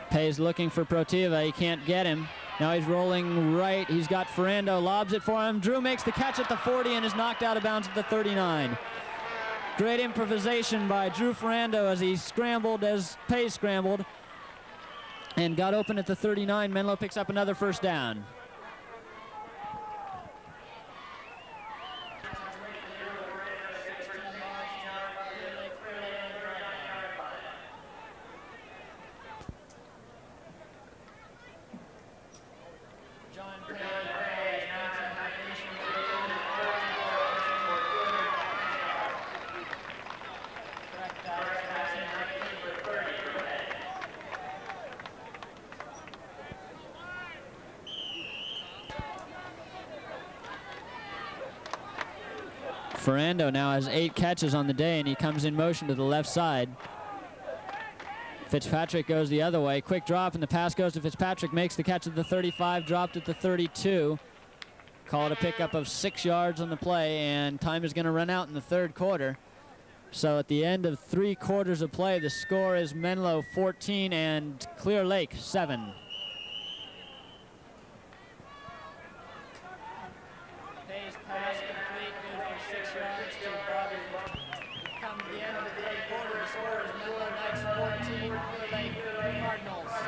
Pay's looking for Protiva. He can't get him. Now he's rolling right. He's got Ferrando, lobs it for him. Drew makes the catch at the 40 and is knocked out of bounds at the 39. Great improvisation by Drew Ferrando as he scrambled, as Pay scrambled, and got open at the 39. Menlo picks up another first down. Ferrando now has 8 catches on the day, and he comes in motion to the left side. Fitzpatrick goes the other way. Quick drop, and the pass goes to Fitzpatrick. Makes the catch at the 35, dropped at the 32. Call it a pickup of 6 yards on the play, and time is going to run out in the 3rd quarter. So at the end of 3 quarters of play, the score is Menlo 14 and Clear Lake 7. Pay's pass complete, good for 6 yards to Bobby. Come to the end of the 3rd quarter, the score is Menlo Knights 14, Clear Lake Cardinals 7.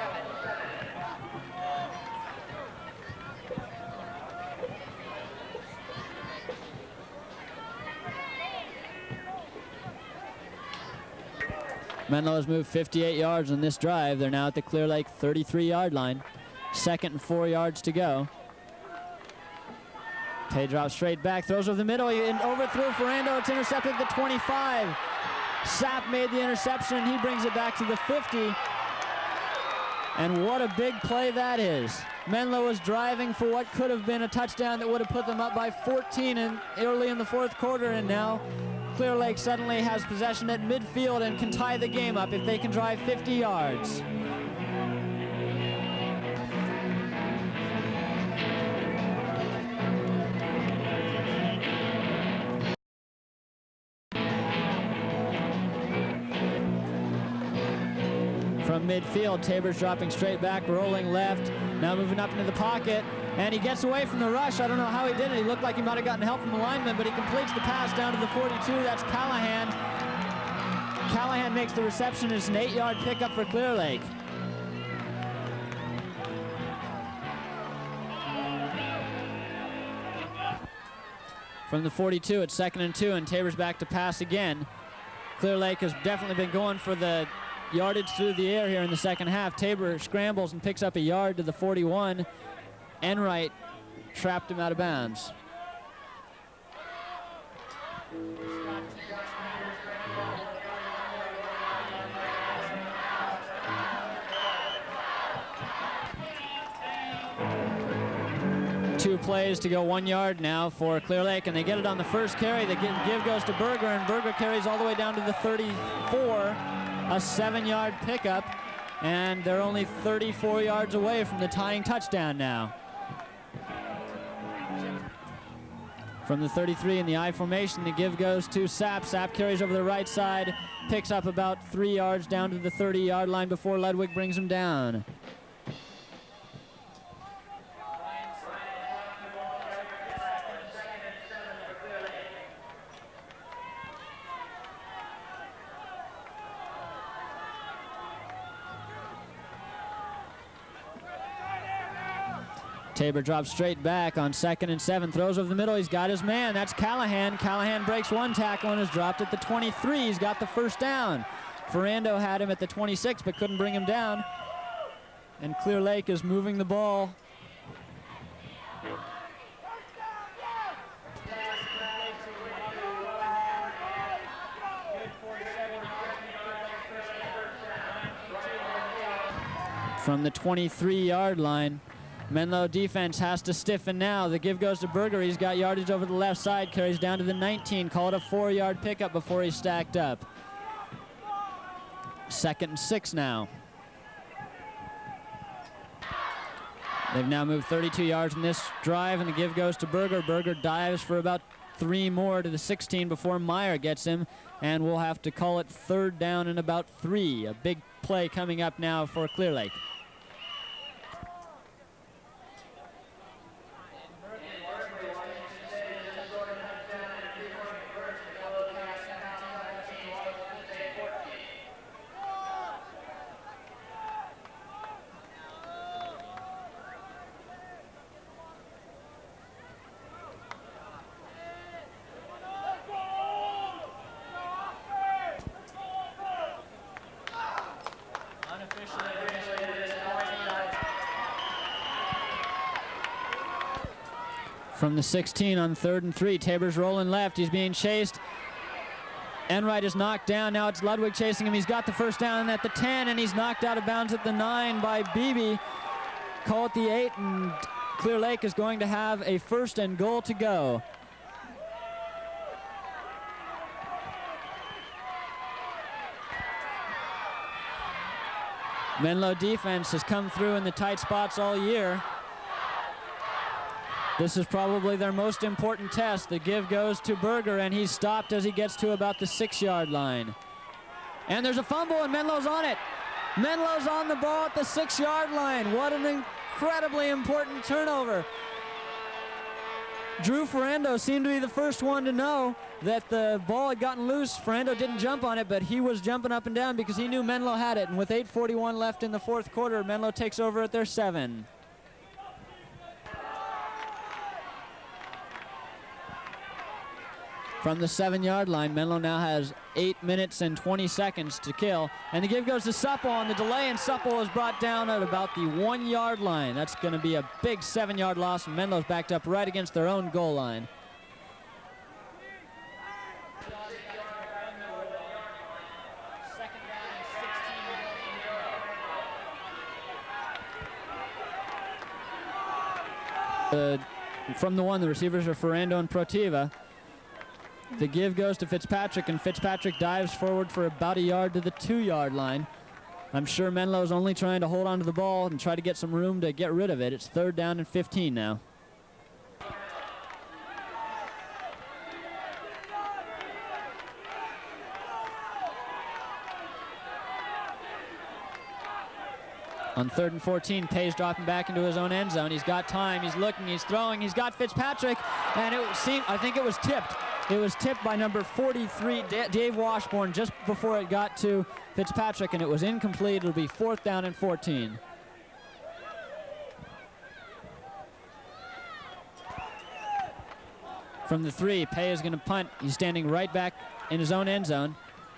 Menlo has moved 58 yards on this drive. They're now at the Clear Lake 33-yard line. 2nd and 4 yards to go. Pay drops straight back, throws over the middle, he overthrew Ferrando. It's intercepted at the 25. Sapp made the interception. He brings it back to the 50. And what a big play that is. Menlo was driving for what could have been a touchdown that would have put them up by 14 early in the 4th quarter, and now Clear Lake suddenly has possession at midfield and can tie the game up if they can drive 50 yards. From midfield, Tabor's dropping straight back, rolling left, now moving up into the pocket, and he gets away from the rush. I don't know how he did it. He looked like he might have gotten help from the lineman, but he completes the pass down to the 42. That's Callahan. Callahan makes the reception. It's an 8-yard pickup for Clear Lake. From the 42, it's 2nd and 2, and Tabor's back to pass again. Clear Lake has definitely been going for the yardage through the air here in the 2nd half. Tabor scrambles and picks up a yard to the 41. Enright trapped him out of bounds. Two plays to go 1 yard now for Clear Lake, and they get it on the first carry. The give goes to Berger, and Berger carries all the way down to the 34. A 7-yard pickup, and they're only 34 yards away from the tying touchdown now. From the 33 in the I formation, the give goes to Sapp. Sapp carries over the right side, picks up about 3 yards down to the 30-yard line before Ludwig brings him down. Tabor drops straight back on 2nd and 7. Throws over the middle. He's got his man. That's Callahan. Callahan breaks one tackle and is dropped at the 23. He's got the first down. Ferrando had him at the 26 but couldn't bring him down. And Clear Lake is moving the ball. From the 23-yard line. Menlo defense has to stiffen now. The give goes to Berger. He's got yardage over the left side. Carries down to the 19. Called a 4-yard pickup before he stacked up. 2nd and 6 now. They've now moved 32 yards in this drive, and the give goes to Berger. Berger dives for about 3 more to the 16 before Meyer gets him, and we'll have to call it 3rd down and about 3. A big play coming up now for Clear Lake. From the 16 on 3rd and 3, Tabor's rolling left. He's being chased. Enright is knocked down. Now it's Ludwig chasing him. He's got the first down at the 10, and he's knocked out of bounds at the 9 by Beebe. Call it the 8, and Clear Lake is going to have a 1st and goal to go. Menlo defense has come through in the tight spots all year. This is probably their most important test. The give goes to Berger, and he's stopped as he gets to about the 6-yard line. And there's a fumble, and Menlo's on it. Menlo's on the ball at the 6-yard line. What an incredibly important turnover. Drew Ferrando seemed to be the first one to know that the ball had gotten loose. Ferrando didn't jump on it, but he was jumping up and down because he knew Menlo had it. And with 8:41 left in the 4th quarter, Menlo takes over at their 7. From the 7-yard line, Menlo now has 8 minutes and 20 seconds to kill. And the give goes to Supple on the delay, and Supple is brought down at about the 1-yard line. That's going to be a big 7-yard loss, and Menlo's backed up right against their own goal line. From the 1, the receivers are Ferrando and Protiva. The give goes to Fitzpatrick, and Fitzpatrick dives forward for about a yard to the 2-yard line. I'm sure Menlo's only trying to hold on to the ball and try to get some room to get rid of it. It's 3rd down and 15 now. On 3rd and 14, Pay's dropping back into his own end zone. He's got time, he's looking, he's throwing, he's got Fitzpatrick, and I think it was tipped. It was tipped by number 43, Dave Washburn, just before it got to Fitzpatrick, and it was incomplete. It'll be 4th down and 14. From the 3, Pay is going to punt. He's standing right back in his own end zone,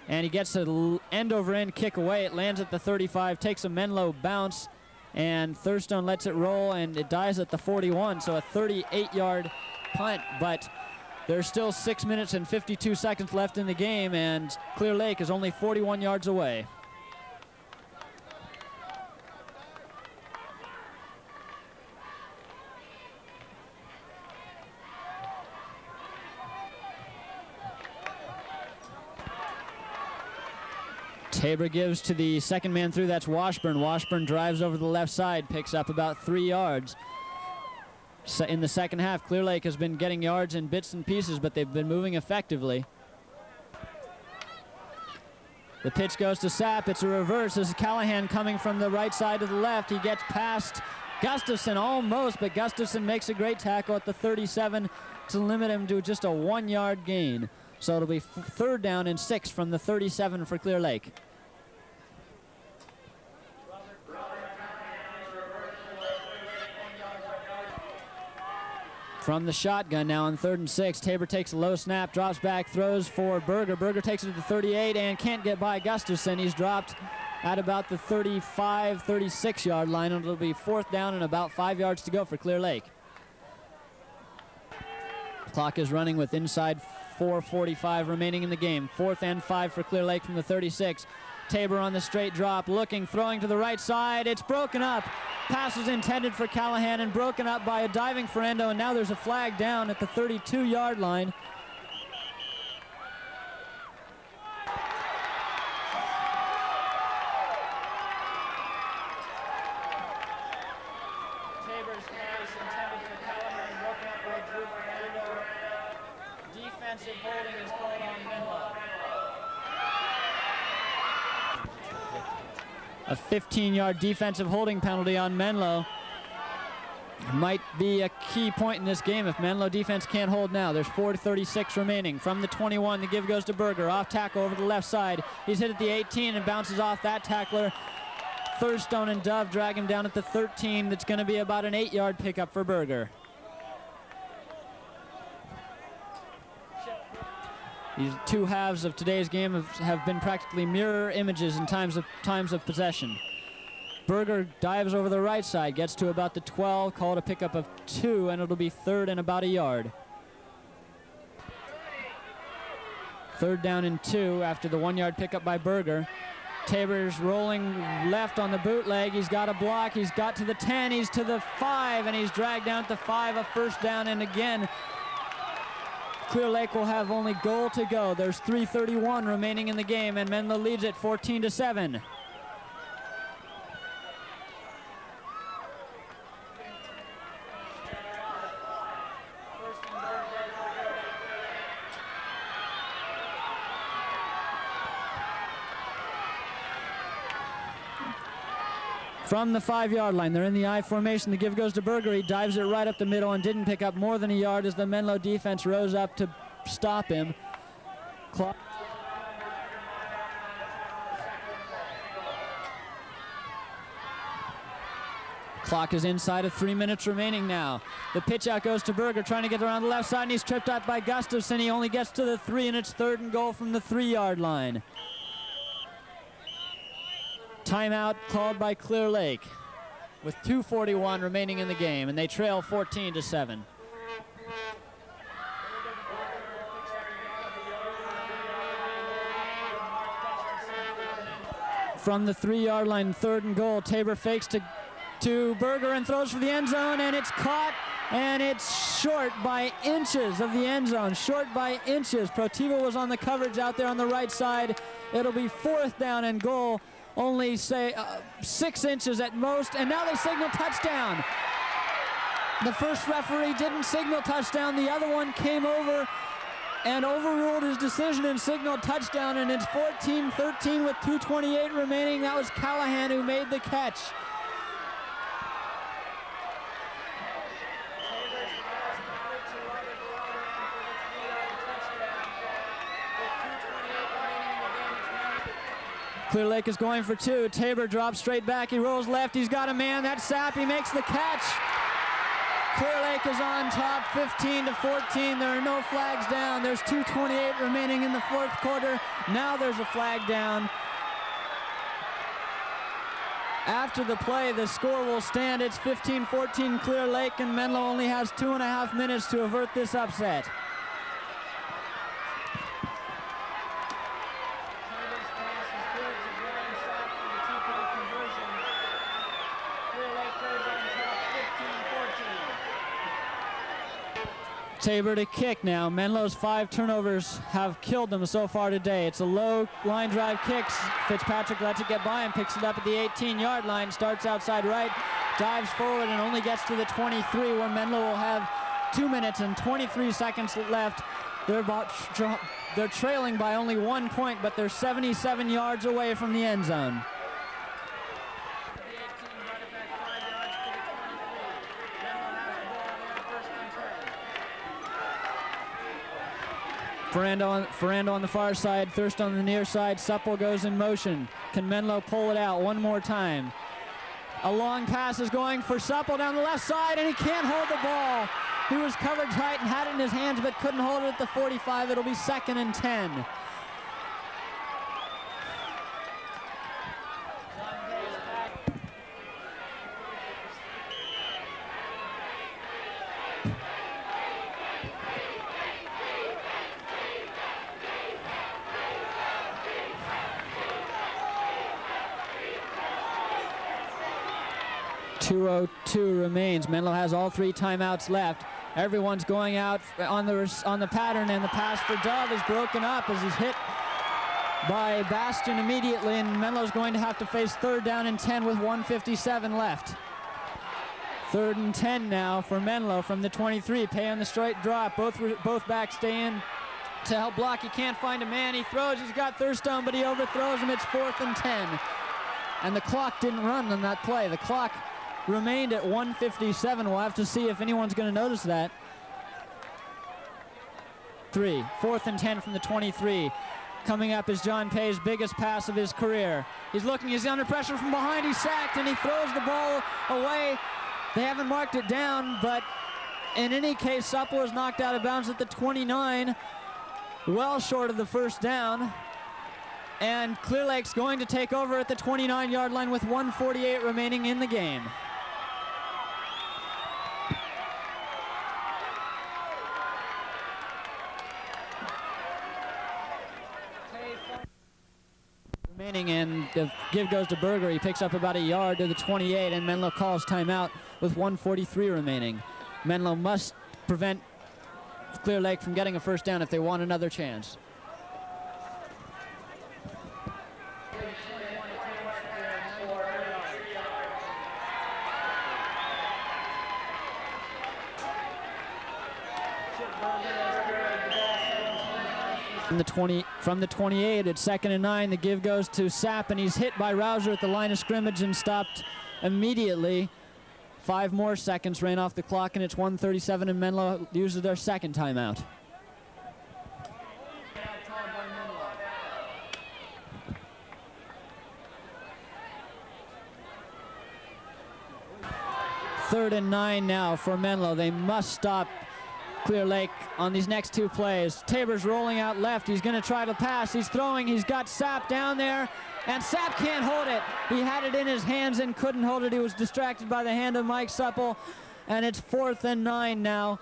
and he gets an end-over-end kick away. It lands at the 35, takes a Menlo bounce, and Thurstone lets it roll, and it dies at the 41, so a 38-yard punt, but there's still 6 minutes and 52 seconds left in the game, and Clear Lake is only 41 yards away. Tabor gives to the 2nd man through. That's Washburn. Washburn drives over the left side, picks up about 3 yards. In the 2nd half, Clear Lake has been getting yards in bits and pieces, but they've been moving effectively. The pitch goes to Sapp. It's a reverse. This is Callahan coming from the right side to the left. He gets past Gustafson almost, but Gustafson makes a great tackle at the 37 to limit him to just a 1-yard gain. So it'll be 3rd down and 6 from the 37 for Clear Lake. From the shotgun now on 3rd and 6. Tabor takes a low snap, drops back, throws for Berger. Berger takes it to the 38 and can't get by Gustafson. He's dropped at about the 35, 36 yard line. It'll be 4th down and about 5 yards to go for Clear Lake. Clock is running with inside 4:45 remaining in the game. 4th and 5 for Clear Lake from the 36. Tabor on the straight drop, looking, throwing to the right side. It's broken up. Pass is intended for Callahan and broken up by a diving Ferrando, and now there's a flag down at the 32-yard line. Tabor's pass intended for Callahan, broken up by Drew Ferrando. Defensive holding is called on Menlo. A 15-yard defensive holding penalty on Menlo. Might be a key point in this game if Menlo defense can't hold now. There's 4:36 remaining. From the 21, the give goes to Berger. Off tackle over the left side. He's hit at the 18 and bounces off that tackler. Thurstone and Dove drag him down at the 13. That's going to be about an 8-yard pickup for Berger. These two halves of today's game have been practically mirror images in times of possession. Berger dives over the right side, gets to about the 12, called a pickup of 2, and it'll be 3rd and about a yard. 3rd down and 2 after the 1-yard pickup by Berger. Tabor's rolling left on the bootleg. He's got a block. He's got to the 10. He's to the 5, and he's dragged down at the 5. A 1st down, and again, Clear Lake will have only goal to go. There's 3:31 remaining in the game, and Menlo leads it 14-7. From the 5-yard line, they're in the I formation. The give goes to Berger. He dives it right up the middle and didn't pick up more than a yard as the Menlo defense rose up to stop him. Clock is inside of 3 minutes remaining now. The pitch out goes to Berger, trying to get around the left side, and he's tripped up by Gustafson. He only gets to the 3, and it's 3rd and goal from the 3-yard line. Timeout called by Clear Lake with 2:41 remaining in the game, and they trail 14-7. From the 3-yard line, 3rd and goal. Tabor fakes to Berger and throws for the end zone, and it's caught, and it's short by inches of the end zone. Short by inches. Protiva was on the coverage out there on the right side. It'll be 4th down and goal. Only, say, 6 inches at most, and now they signal touchdown. The first referee didn't signal touchdown. The other one came over and overruled his decision and signaled touchdown, and it's 14-13 with 2:28 remaining. That was Callahan who made the catch. Clear Lake is going for 2. Tabor drops straight back. He rolls left. He's got a man. That's Sapp. He makes the catch. Clear Lake is on top, 15-14. There are no flags down. There's 2:28 remaining in the 4th quarter. Now there's a flag down. After the play, the score will stand. It's 15-14 Clear Lake, and Menlo only has 2.5 minutes to avert this upset. Tabor to kick now. Menlo's 5 turnovers have killed them so far today. It's a low line drive kick. Fitzpatrick lets it get by and picks it up at the 18-yard line. Starts outside right, dives forward, and only gets to the 23, where Menlo will have 2 minutes and 23 seconds left. They're trailing by only 1 point, but they're 77 yards away from the end zone. Ferrando on the far side, Thirst on the near side. Supple goes in motion. Can Menlo pull it out one more time? A long pass is going for Supple down the left side, and he can't hold the ball. He was covered tight and had it in his hands, but couldn't hold it at the 45. It'll be 2nd and 10. .202 remains. Menlo has all 3 timeouts left. Everyone's going out on the pattern, and the pass for Dove is broken up as he's hit by Bastion immediately, and Menlo's going to have to face 3rd down and 10 with 1:57 left. 3rd and 10 now for Menlo from the 23. Pay on the straight drop. Both backs stay in to help block. He can't find a man. He throws. He's got Thurstone, but he overthrows him. It's 4th and 10. And the clock didn't run on that play. The clock remained at 1:57. We'll have to see if anyone's going to notice that. 4th and 10 from the 23. Coming up is John Pay's biggest pass of his career. He's looking, he's under pressure from behind, he's sacked, and he throws the ball away. They haven't marked it down, but in any case, Supple is knocked out of bounds at the 29, well short of the 1st down. And Clear Lake's going to take over at the 29-yard line with 1:48 remaining in the game. Remaining, and the give goes to Berger. He picks up about a yard to the 28, and Menlo calls timeout with 1:43 remaining. Menlo must prevent Clear Lake from getting a 1st down if they want another chance. From the 28, it's 2nd and 9. The give goes to Sapp, and he's hit by Rouser at the line of scrimmage and stopped immediately. 5 more seconds ran off the clock, and it's 1:37, and Menlo uses their 2nd timeout. Third and 9 now for Menlo. They must stop Clear Lake on these next 2 plays. Tabor's rolling out left. He's going to try to pass. He's throwing. He's got Sapp down there, and Sapp can't hold it. He had it in his hands and couldn't hold it. He was distracted by the hand of Mike Supple, and it's 4th and 9 now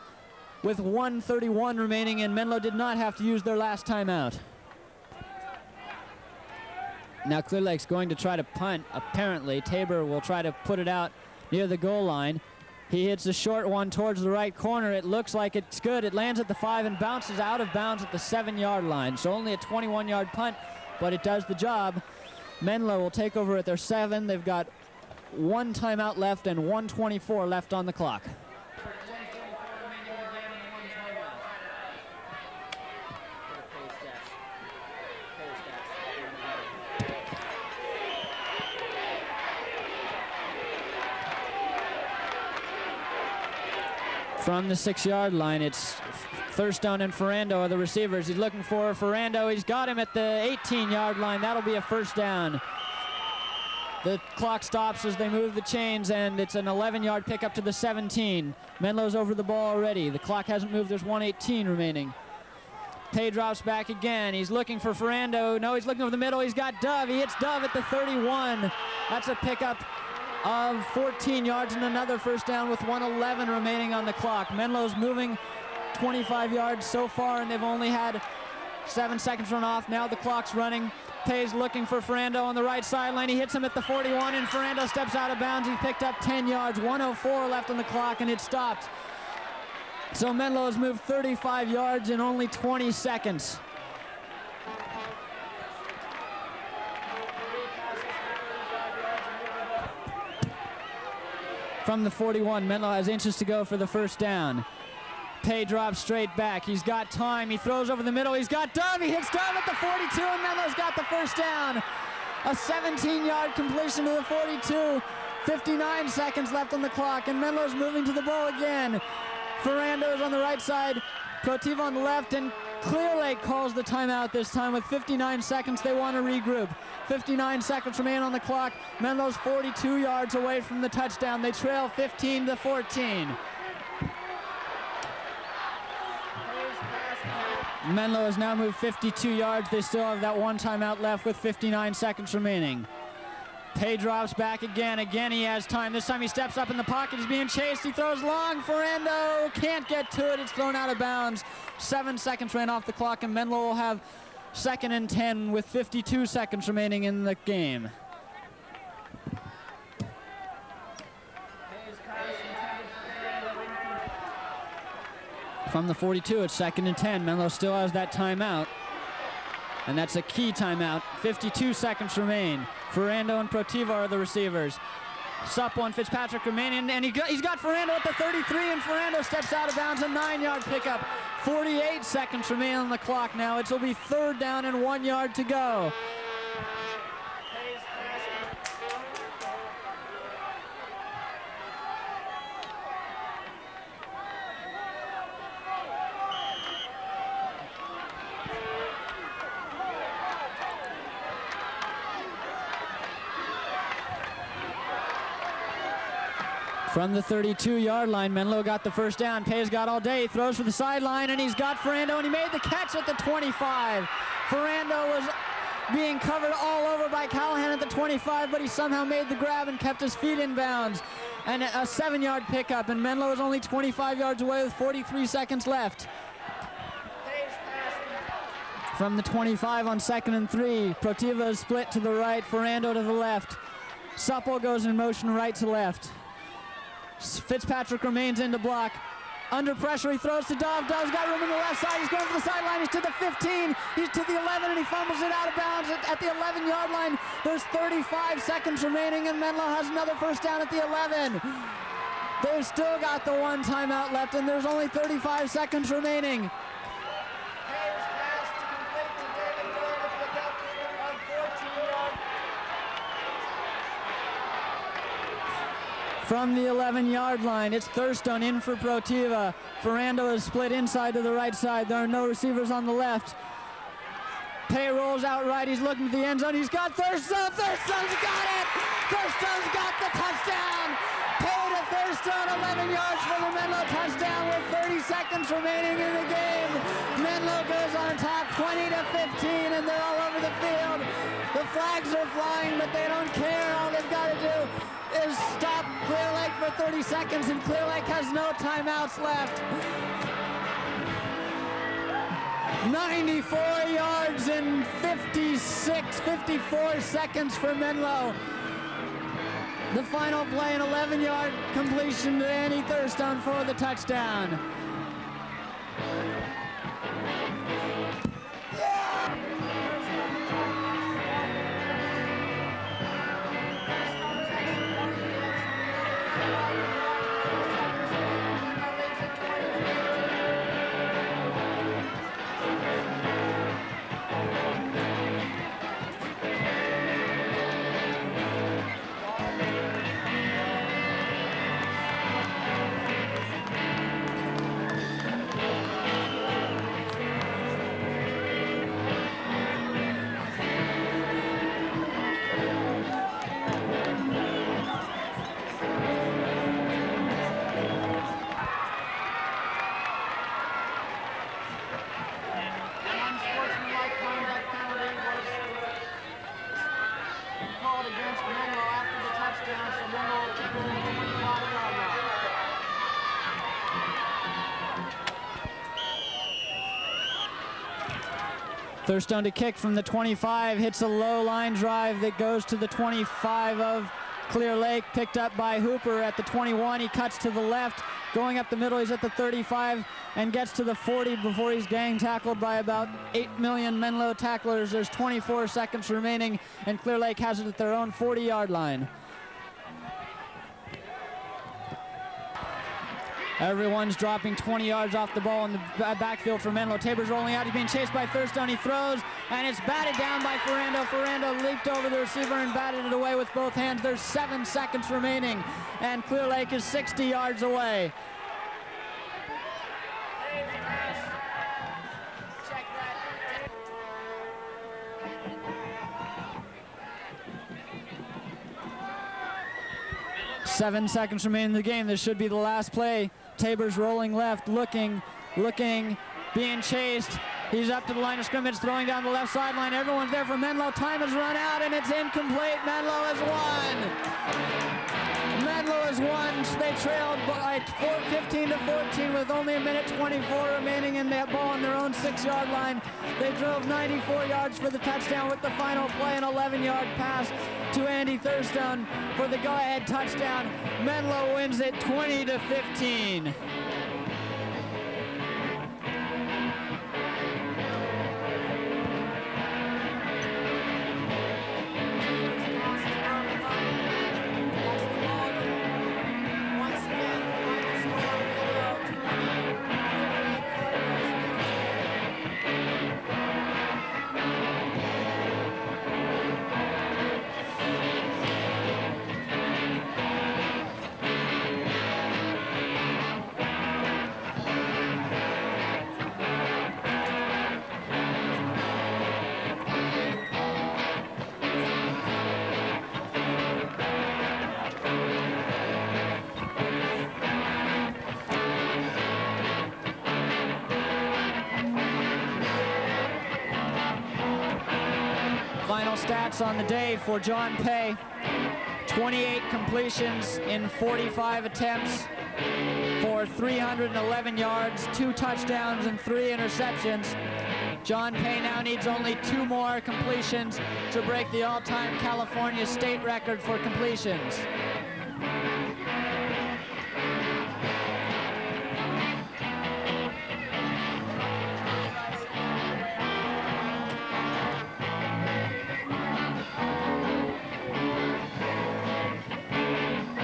with 1:31 remaining, and Menlo did not have to use their last timeout. Now Clear Lake's going to try to punt. Apparently, Tabor will try to put it out near the goal line. He hits a short one towards the right corner. It looks like it's good. It lands at the 5 and bounces out of bounds at the 7-yard line. So only a 21-yard punt, but it does the job. Menlo will take over at their 7. They've got 1 timeout left and 1:24 left on the clock. From the 6-yard line, it's Thurstone and Ferrando are the receivers. He's looking for Ferrando. He's got him at the 18-yard line. That'll be a 1st down. The clock stops as they move the chains, and it's an 11-yard pickup to the 17. Menlo's over the ball already. The clock hasn't moved. There's 1:18 remaining. Pay drops back again. He's looking for Ferrando. No, he's looking over the middle. He's got Dove. He hits Dove at the 31. That's a pickup of 14 yards and another 1st down with 1:11 remaining on the clock. Menlo's moving 25 yards so far, and they've only had 7 seconds run off. Now the clock's running. Pay's looking for Ferrando on the right sideline. He hits him at the 41, and Ferrando steps out of bounds. He picked up 10 yards. 1:04 left on the clock, and it stopped. So Menlo has moved 35 yards in only 20 seconds. From the 41, Menlo has inches to go for the 1st down. Pay drops straight back. He's got time. He throws over the middle. He's got Dove. He hits Dove at the 42, and Menlo's got the 1st down. A 17-yard completion to the 42. 59 seconds left on the clock, and Menlo's moving to the ball again. Ferrando is on the right side, Protiva on the left, and Clear Lake calls the timeout this time with 59 seconds. They want to regroup. 59 seconds remain on the clock. Menlo's 42 yards away from the touchdown. They trail 15-14. Menlo has now moved 52 yards. They still have that one timeout left with 59 seconds remaining. Pay drops back again. Again, he has time. This time he steps up in the pocket. He's being chased. He throws long. Ferrando can't get to it. It's thrown out of bounds. 7 seconds ran off the clock, and Menlo will have 2nd and 10 with 52 seconds remaining in the game. From the 42, it's 2nd and 10. Menlo still has that timeout, and that's a key timeout. 52 seconds remain. Ferrando and Protiva are the receivers. Supple and Fitzpatrick remaining, and he's got Ferrando at the 33, and Ferrando steps out of bounds, a 9-yard pickup. 48 seconds remain on the clock now. It'll be 3rd down and 1 yard to go. From the 32-yard line, Menlo got the first down. Pay's got all day. He throws for the sideline, and he's got Ferrando, and he made the catch at the 25. Ferrando was being covered all over by Callahan at the 25, but he somehow made the grab and kept his feet in bounds. And a 7-yard pickup, and Menlo is only 25 yards away with 43 seconds left. From the 25 on 2nd and 3, Protiva is split to the right, Ferrando to the left. Supple goes in motion right to left. Fitzpatrick remains in to block. Under pressure, he throws to Dove. Dove's got room on the left side. He's going for the sideline. He's to the 15. He's to the 11, and he fumbles it out of bounds at the 11-yard line. There's 35 seconds remaining, and Menlo has another first down at the 11. They've still got the one timeout left, and there's only 35 seconds remaining. From the 11-yard line, it's Thurstone in for Protiva. Ferrando is split inside to the right side. There are no receivers on the left. Pay rolls out right. He's looking to the end zone. He's got Thurstone. Thurstone's got it. Thurstone's got the touchdown. Pay to Thurstone, 11 yards for the Menlo touchdown with 30 seconds remaining in the game. Menlo goes on top 20 to 15, and they're all over the field. The flags are flying, but they don't care. All they've got to do is stop Clear Lake for 30 seconds, and Clear Lake has no timeouts left. 94 yards in 54 seconds for Menlo. The final play, an 11-yard completion to Andy Thurstone for the touchdown. Thurstone to kick from the 25, hits a low line drive that goes to the 25 of Clear Lake, picked up by Hooper at the 21. He cuts to the left, going up the middle. He's at the 35 and gets to the 40 before he's gang tackled by about 8 million Menlo tacklers. There's 24 seconds remaining, and Clear Lake has it at their own 40-yard line. Everyone's dropping 20 yards off the ball in the backfield for Menlo. Tabor's rolling out. He's being chased by Thurstone. He throws, and it's batted down by Ferrando. Ferrando leaped over the receiver and batted it away with both hands. There's 7 seconds remaining, and Clear Lake is 60 yards away. Check that. 7 seconds remaining in the game. This should be the last play. Tabor's rolling left, looking, being chased, He's up to the line of scrimmage, throwing down the left sideline. Everyone's there for Menlo. Time has run out, and it's incomplete. Menlo has won. Menlo has won. They trailed by 15-14 with only a minute 24 remaining in that ball on their own 6-yard line. They drove 94 yards for the touchdown with the final play, an 11-yard pass to Andy Thurston for the go-ahead touchdown. Menlo wins it 20-15. Final stats on the day for John Pay. 28 completions in 45 attempts for 311 yards, 2 touchdowns and 3 interceptions. John Pay now needs only 2 more completions to break the all-time California state record for completions.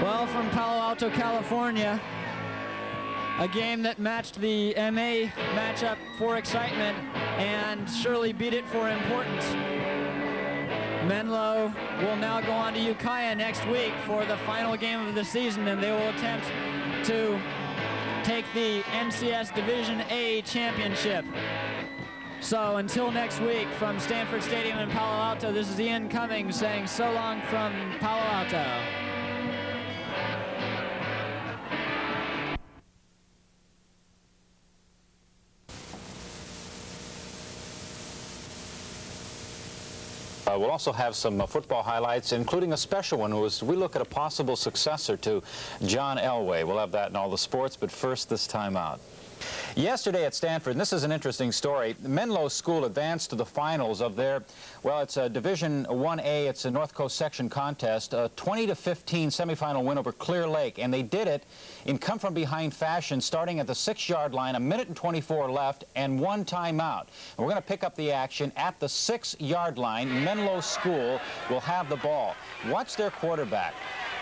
Well, from Palo Alto, California, a game that matched the MA matchup for excitement and surely beat it for importance. Menlo will now go on to Ukiah next week for the final game of the season, and they will attempt to take the NCS Division A championship. So until next week, from Stanford Stadium in Palo Alto, this is Ian Cummings saying so long from Palo Alto. We'll also have some football highlights, including a special one as we look at a possible successor to John Elway. We'll have that in all the sports, but first, this time out. Yesterday at Stanford, and this is an interesting story, Menlo School advanced to the finals of their, well, it's a Division 1A, it's a North Coast section contest, a 20-15 semifinal win over Clear Lake, and they did it in come-from-behind fashion, starting at the 6-yard line, 1:24 left, and 1 timeout. And we're going to pick up the action at the 6-yard line. Menlo School will have the ball. Watch their quarterback.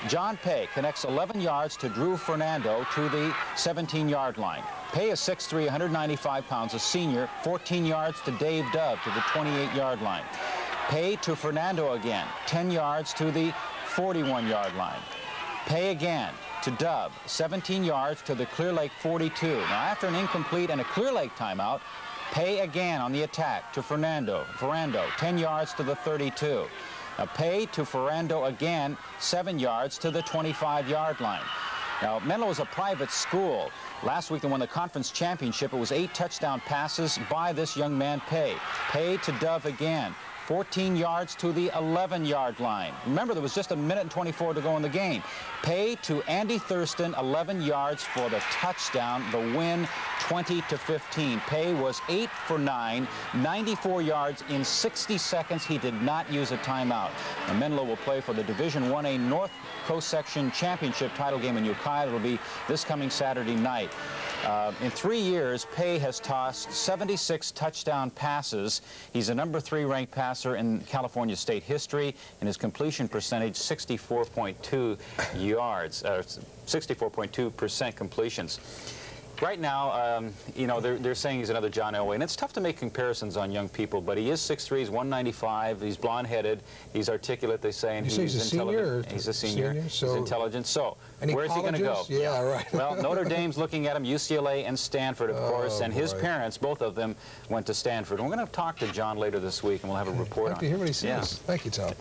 John Pay connects 11 yards to Drew Fernando to the 17-yard line. Pay is 6'3", 195 pounds, a senior, 14 yards to Dave Dove to the 28-yard line. Pay to Fernando again, 10 yards to the 41-yard line. Pay again to Dove, 17 yards to the Clear Lake 42. Now, after an incomplete and a Clear Lake timeout, Pay again on the attack to Fernando, 10 yards to the 32. Now, Pay to Ferrando again, 7 yards to the 25-yard line. Now, Menlo is a private school. Last week they won the conference championship. It was 8 touchdown passes by this young man, Pay. Pay to Dove again, 14 yards to the 11-yard line. Remember, there was just 1:24 to go in the game. Pay to Andy Thurston, 11 yards for the touchdown, the win, 20-15. Pay was 8 for 9, 94 yards in 60 seconds. He did not use a timeout. And Menlo will play for the Division 1A North Coast Section Championship title game in Ukiah. It'll be this coming Saturday night. In 3 years, Pay has tossed 76 touchdown passes. He's a number 3 ranked passer in California state history, and his completion percentage 64.2 yards, 64.2% completions. Right now, you know, they're saying he's another John Elway, and it's tough to make comparisons on young people, but he is 6'3", he's 195, he's blonde-headed, he's articulate, they say, and he's intelligent. He's a senior, he's intelligent. So, where's he going to go? Yeah, right. Well, Notre Dame's looking at him, UCLA and Stanford, of course, and his parents, both of them, went to Stanford. And we're going to talk to John later this week, and we'll have a report on it. I'd like to hear what he says. Yeah. Thank you, Tom.